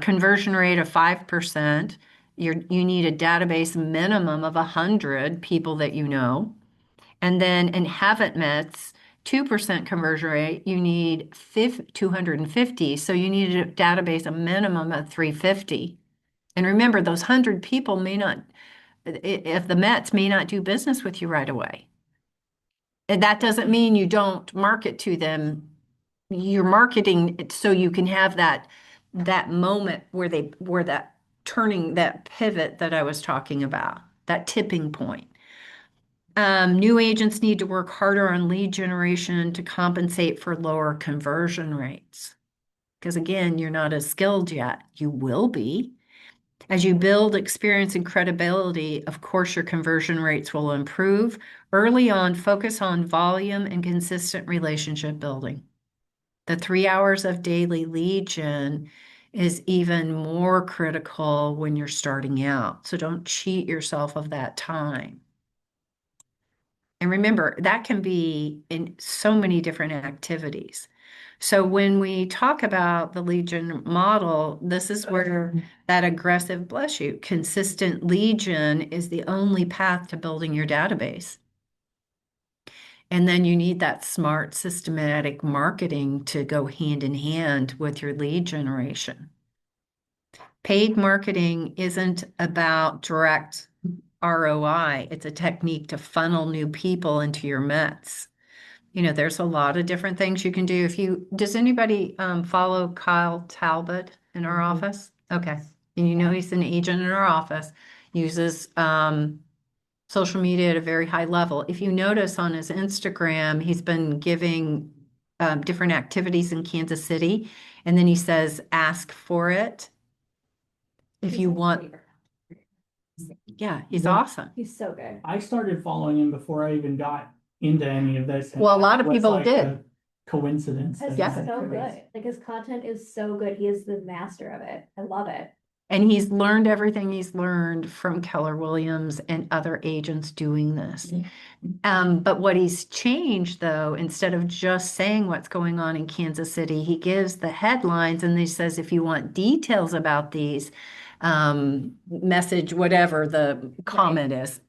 [SPEAKER 1] conversion rate of 5%, you need a database minimum of 100 people that you know. And then in haven't Mets, 2% conversion rate, you need 250. So you need a database, a minimum of 350. And remember, those 100 people may not, if the Mets may not do business with you right away. And that doesn't mean you don't market to them. You're marketing it so you can have that moment where that turning, that pivot that I was talking about, that tipping point. New agents need to work harder on lead generation to compensate for lower conversion rates. Because again, you're not as skilled yet. You will be. As you build experience and credibility, of course, your conversion rates will improve. Early on, focus on volume and consistent relationship building. The 3 hours of daily lead gen is even more critical when you're starting out. So don't cheat yourself of that time. And remember, that can be in so many different activities. So when we talk about the lead gen model, this is where that aggressive, bless you, consistent lead gen is the only path to building your database. And then you need that smart, systematic marketing to go hand in hand with your lead generation. Paid marketing isn't about direct ROI. It's a technique to funnel new people into your Mets. You know, there's a lot of different things you can do. Does anybody follow Kyle Talbot in our office? Okay. And you know he's an agent in our office, uses social media at a very high level. If you notice on his Instagram, he's been giving different activities in Kansas City, and then he says, ask for it. If you want, yeah, he's awesome.
[SPEAKER 6] He's so good.
[SPEAKER 8] I started following him before I even got into any of this.
[SPEAKER 1] Well, a lot of
[SPEAKER 8] It was
[SPEAKER 1] people
[SPEAKER 8] like
[SPEAKER 1] did.
[SPEAKER 8] a Coincidence.
[SPEAKER 6] It's
[SPEAKER 1] Yeah.
[SPEAKER 6] so good. Like his content is so good. He is the master of it. I love it.
[SPEAKER 1] And he's learned everything he's learned from Keller Williams and other agents doing this. But what he's changed, though, instead of just saying what's going on in Kansas City, he gives the headlines and he says, if you want details about these, message whatever the comment is.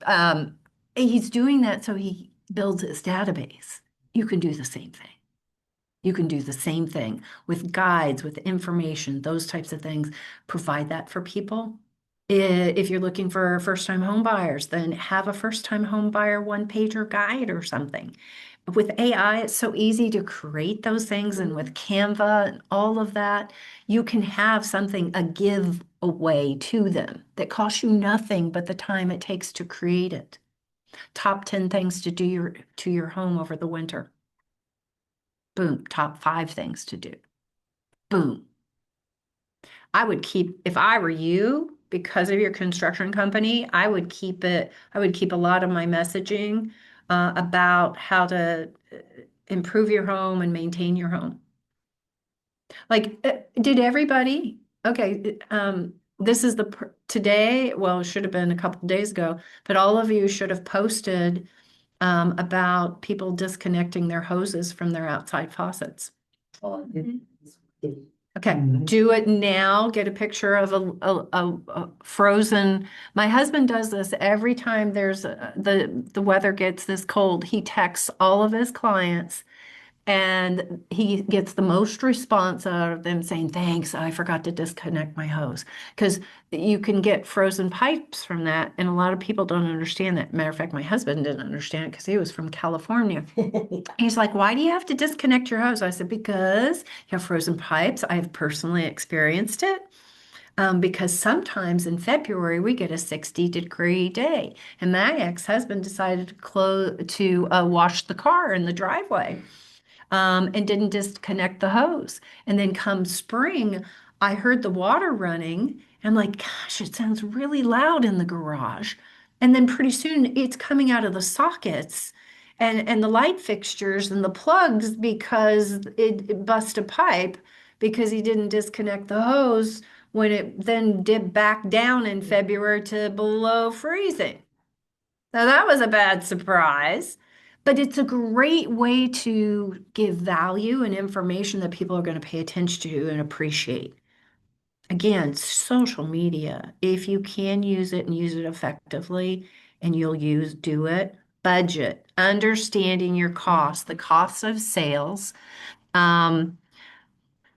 [SPEAKER 1] He's doing that so he builds his database. You can do the same thing. You can do the same thing with guides, with information, those types of things. Provide that for people. If you're looking for first-time home buyers, then have a first-time home buyer one-pager guide or something. With AI, it's so easy to create those things, and with Canva and all of that, you can have something, a giveaway to them that costs you nothing but the time it takes to create it. Top 10 things to do to your home over the winter. Boom, top 5 things to do. Boom. I would keep, if I were you, because of your construction company, I would keep a lot of my messaging about how to improve your home and maintain your home. Like, did everybody, okay, this is today, well, it should have been a couple days ago, but all of you should have posted about people disconnecting their hoses from their outside faucets. Okay, do it now. Get a picture of a frozen. My husband does this every time there's the weather gets this cold. He texts all of his clients, and he gets the most response out of them saying, "Thanks, I forgot to disconnect my hose." Because you can get frozen pipes from that, and a lot of people don't understand that. Matter of fact, my husband didn't understand it because he was from California. He's like, "Why do you have to disconnect your hose?" I said, "Because you have frozen pipes. I've personally experienced it. Because sometimes in February we get a 60-degree day, and my ex-husband decided to wash the car in the driveway, and didn't disconnect the hose. And then come spring, I heard the water running. I'm like, gosh, it sounds really loud in the garage. And then pretty soon it's coming out of the sockets and the light fixtures and the plugs because it bust a pipe because he didn't disconnect the hose when it then dipped back down in February to below freezing. Now that was a bad surprise, but it's a great way to give value and information that people are going to pay attention to and appreciate. Again, social media, if you can use it and use it effectively and do it, budget, understanding your costs, the cost of sales.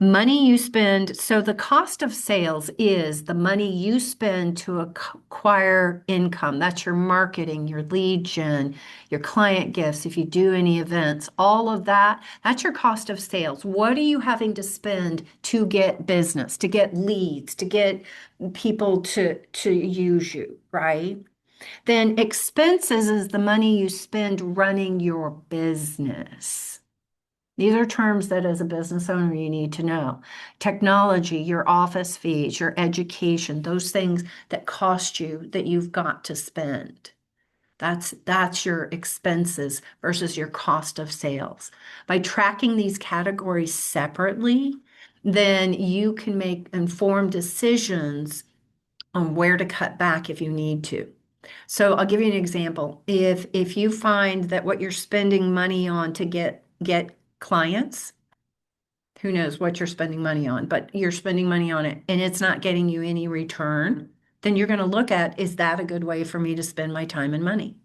[SPEAKER 1] Money you spend, so the cost of sales is the money you spend to acquire income. That's your marketing, your lead gen, your client gifts, if you do any events, all of that, that's your cost of sales. What are you having to spend to get business, to get leads, to get people to use you, right? Then expenses is the money you spend running your business. These are terms that as a business owner you need to know. Technology, your office fees, your education, those things that cost you that you've got to spend. That's your expenses versus your cost of sales. By tracking these categories separately, then you can make informed decisions on where to cut back if you need to. So I'll give you an example. If you find that what you're spending money on to get clients, who knows what you're spending money on, but you're spending money on it and it's not getting you any return, then you're going to look at, is that a good way for me to spend my time and money?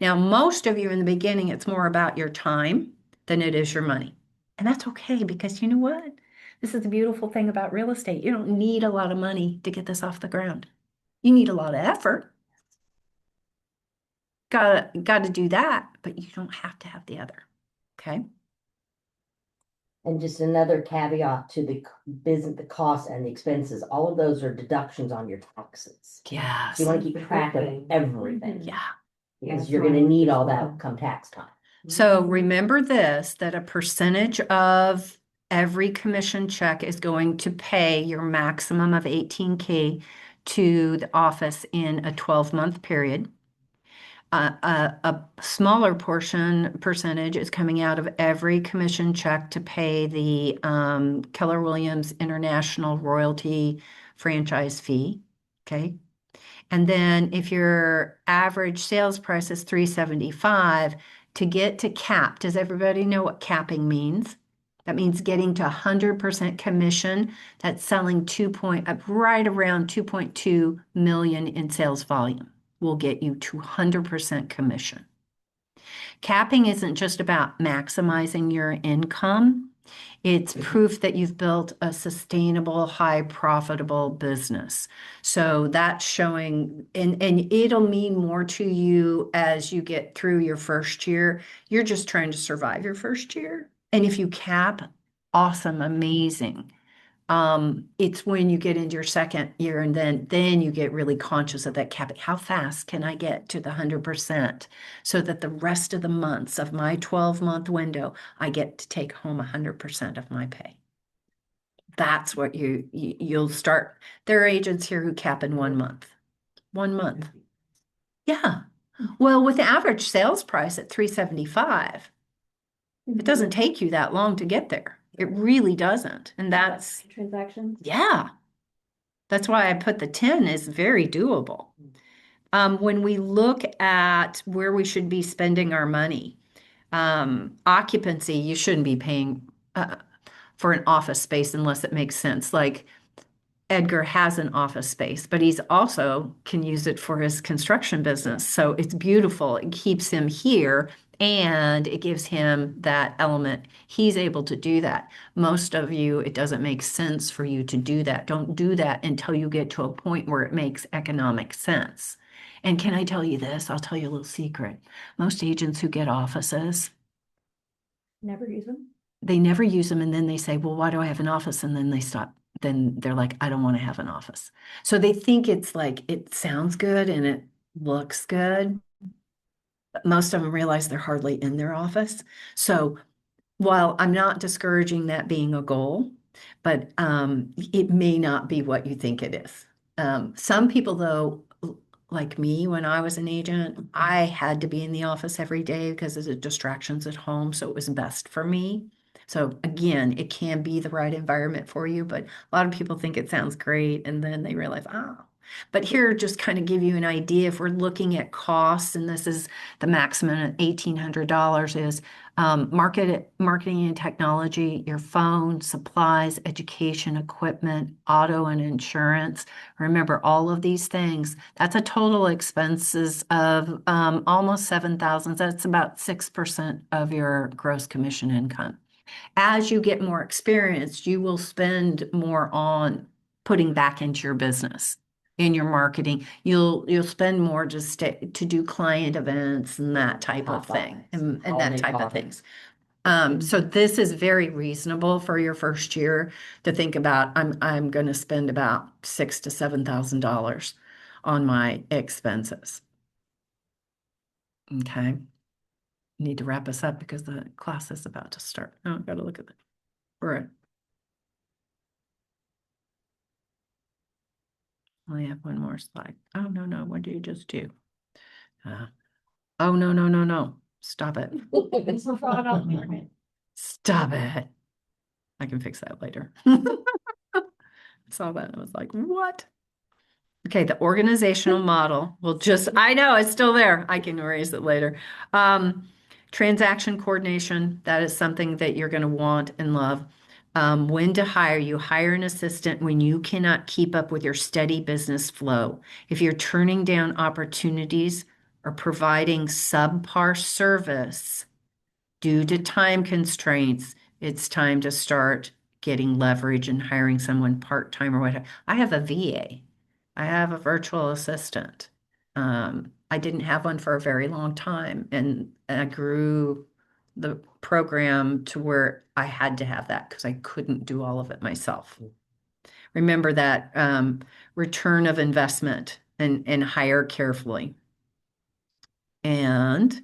[SPEAKER 1] Now, most of you in the beginning, it's more about your time than it is your money. And that's okay, because you know what? This is the beautiful thing about real estate. You don't need a lot of money to get this off the ground. You need a lot of effort. Got to do that, but you don't have to have the other. Okay?
[SPEAKER 2] And just another caveat to the business, the costs and the expenses, all of those are deductions on your taxes.
[SPEAKER 1] Yes.
[SPEAKER 2] So you want to keep track of everything.
[SPEAKER 1] Yeah.
[SPEAKER 2] Because you're gonna need all that come tax time.
[SPEAKER 1] So remember this, that a percentage of every commission check is going to pay your maximum of 18K to the office in a 12-month period. A smaller percentage is coming out of every commission check to pay the Keller Williams International Royalty franchise fee. Okay. And then if your average sales price is $375, to get to cap, does everybody know what capping means? That means getting to 100% commission. That's selling right around 2.2 million in sales volume. Will get you to 100% commission. Capping isn't just about maximizing your income. It's proof that you've built a sustainable, high profitable business. So that's showing, and it'll mean more to you as you get through your first year. You're just trying to survive your first year. And if you cap, awesome, amazing. It's when you get into your second year and then you get really conscious of that capping. How fast can I get to the 100% so that the rest of the months of my 12-month window, I get to take home 100% of my pay? That's what you'll start. There are agents here who cap in 1 month. 1 month. Yeah. Well, with the average sales price at 375, it doesn't take you that long to get there. It really doesn't. And that's,
[SPEAKER 6] Transactions.
[SPEAKER 1] yeah. That's why I put the 10 is very doable. When we look at where we should be spending our money, occupancy, you shouldn't be paying for an office space unless it makes sense. Like Edgar has an office space, but he's also can use it for his construction business. So it's beautiful. It keeps him here and it gives him that element. He's able to do that. Most of you, it doesn't make sense for you to do that. Don't do that until you get to a point where it makes economic sense. And can I tell you this? I'll tell you a little secret. Most agents who get offices,
[SPEAKER 6] Never use them.
[SPEAKER 1] they never use them and then they say, well, why do I have an office? And then they stop. Then they're like, I don't want to have an office. So they think it's like, it sounds good and it looks good. But most of them realize they're hardly in their office. So while I'm not discouraging that being a goal, but it may not be what you think it is. Some people, though, like me, when I was an agent, I had to be in the office every day because of the distractions at home. So it was best for me. So again, it can be the right environment for you, but a lot of people think it sounds great and then they realize, oh. But here, just kind of give you an idea, if we're looking at costs, and this is the maximum at $1,800 is marketing and technology, your phone, supplies, education, equipment, auto and insurance. Remember all of these things. That's a total expenses of almost 7,000. That's about 6% of your gross commission income. As you get more experienced, you will spend more on putting back into your business, in your marketing. You'll spend more to do client events and that type of thing, and that type of things. So this is very reasonable for your first year to think about. I'm going to spend about $6,000 to $7,000 on my expenses. Okay. Need to wrap us up because the class is about to start. Oh, I've got to look at it. We're at. I only have one more slide. Oh, no. What did you just do? Oh, no. Stop it. Stop it. I can fix that later. I saw that and I was like, what? Okay, the organizational model will just, I know it's still there. I can erase it later. Transaction coordination, that is something that you're going to want and love. When to hire, you hire an assistant when you cannot keep up with your steady business flow. If you're turning down opportunities or providing subpar service due to time constraints, it's time to start getting leverage and hiring someone part-time or whatever. I have a VA. I have a virtual assistant. I didn't have one for a very long time, and I grew the program to where I had to have that because I couldn't do all of it myself. Remember that return of investment and hire carefully. And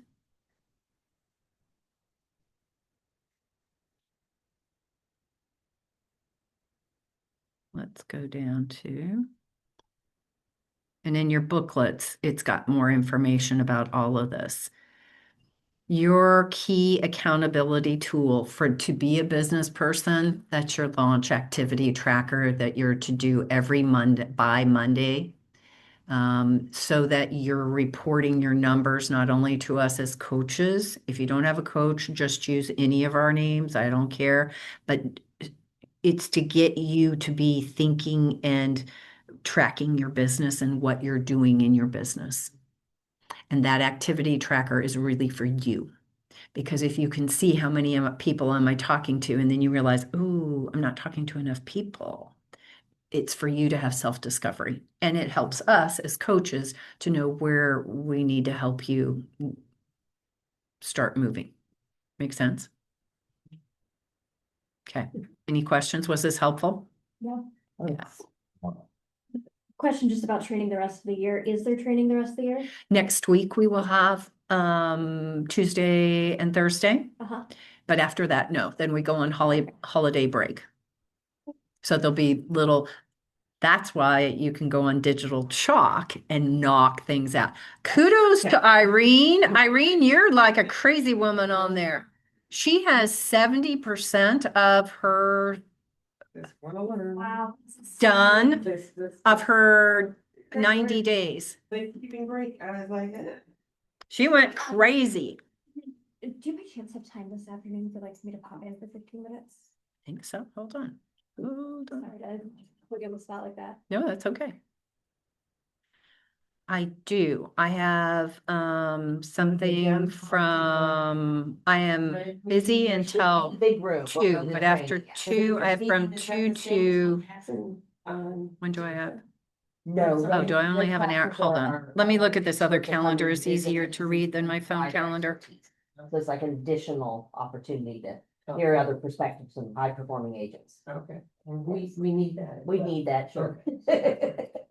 [SPEAKER 1] let's go down to, and in your booklets, it's got more information about all of this. Your key accountability tool to be a business person, that's your launch activity tracker that you're to do every Monday by Monday. So that you're reporting your numbers not only to us as coaches. If you don't have a coach, just use any of our names. I don't care. But it's to get you to be thinking and tracking your business and what you're doing in your business. And that activity tracker is really for you. Because if you can see how many people am I talking to, and then you realize, oh, I'm not talking to enough people, it's for you to have self-discovery. And it helps us as coaches to know where we need to help you start moving. Make sense? Okay. Any questions? Was this helpful?
[SPEAKER 6] Yeah.
[SPEAKER 1] Yes.
[SPEAKER 6] Question just about training the rest of the year. Is there training the rest of the year?
[SPEAKER 1] Next week we will have Tuesday and Thursday.
[SPEAKER 6] Uh-huh.
[SPEAKER 1] But after that, no. Then we go on holiday break. So there'll be little, that's why you can go on digital chalk and knock things out. Kudos to Irene. Irene, you're like a crazy woman on there. She has 70% of her
[SPEAKER 6] Wow.
[SPEAKER 1] done of her 90 days.
[SPEAKER 3] Keeping break, I was like,
[SPEAKER 1] She went crazy.
[SPEAKER 6] Do you by chance have time this afternoon for like me to pop in for 15 minutes?
[SPEAKER 1] I think so. Hold on. Hold on.
[SPEAKER 6] Sorry to put you on the spot like that.
[SPEAKER 1] No, that's okay. I do. I have something from, I am busy until
[SPEAKER 2] Big room.
[SPEAKER 1] 2, but after 2, I have from 2 to, when do I have?
[SPEAKER 2] No.
[SPEAKER 1] Oh, do I only have an hour? Hold on. Let me look at this other calendar. It's easier to read than my phone calendar.
[SPEAKER 2] So it's like an additional opportunity to hear other perspectives from high performing agents.
[SPEAKER 3] okay, we need that.
[SPEAKER 2] We need that, sure.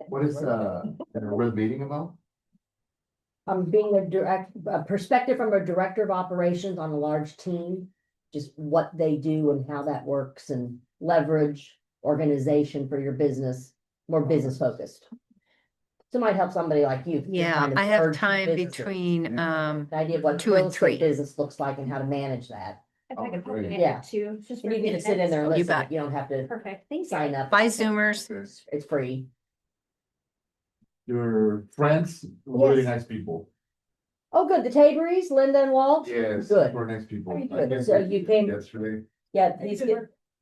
[SPEAKER 4] What is a red meeting about?
[SPEAKER 2] Being a perspective from a director of operations on a large team, just what they do and how that works and leverage organization for your business, more business focused. So it might help somebody like you. to
[SPEAKER 1] Yeah,
[SPEAKER 2] kind of
[SPEAKER 1] I have
[SPEAKER 2] merge
[SPEAKER 1] time
[SPEAKER 2] businesses.
[SPEAKER 1] between,
[SPEAKER 2] The idea of what
[SPEAKER 1] 2
[SPEAKER 2] real
[SPEAKER 1] and
[SPEAKER 2] estate
[SPEAKER 1] 3.
[SPEAKER 2] business looks like and how to manage that.
[SPEAKER 6] If I could pop
[SPEAKER 4] great.
[SPEAKER 6] in
[SPEAKER 2] Yeah.
[SPEAKER 6] too, just for
[SPEAKER 2] And you
[SPEAKER 6] a
[SPEAKER 2] can
[SPEAKER 6] few
[SPEAKER 2] just sit in there and
[SPEAKER 6] minutes.
[SPEAKER 1] You
[SPEAKER 2] listen.
[SPEAKER 1] bet.
[SPEAKER 2] You don't have to
[SPEAKER 6] Perfect, thank you.
[SPEAKER 2] sign up.
[SPEAKER 1] Bye, Zoomers.
[SPEAKER 2] It's free.
[SPEAKER 4] Your friends, really
[SPEAKER 2] Yes.
[SPEAKER 4] nice people.
[SPEAKER 2] Oh, good. The Taberys, Linda and Walt?
[SPEAKER 4] Yes,
[SPEAKER 2] Good.
[SPEAKER 4] super nice people.
[SPEAKER 2] Very
[SPEAKER 4] I
[SPEAKER 2] good.
[SPEAKER 4] guess
[SPEAKER 2] So
[SPEAKER 4] they-
[SPEAKER 2] you came-
[SPEAKER 4] Yesterday.
[SPEAKER 2] Yeah, these get,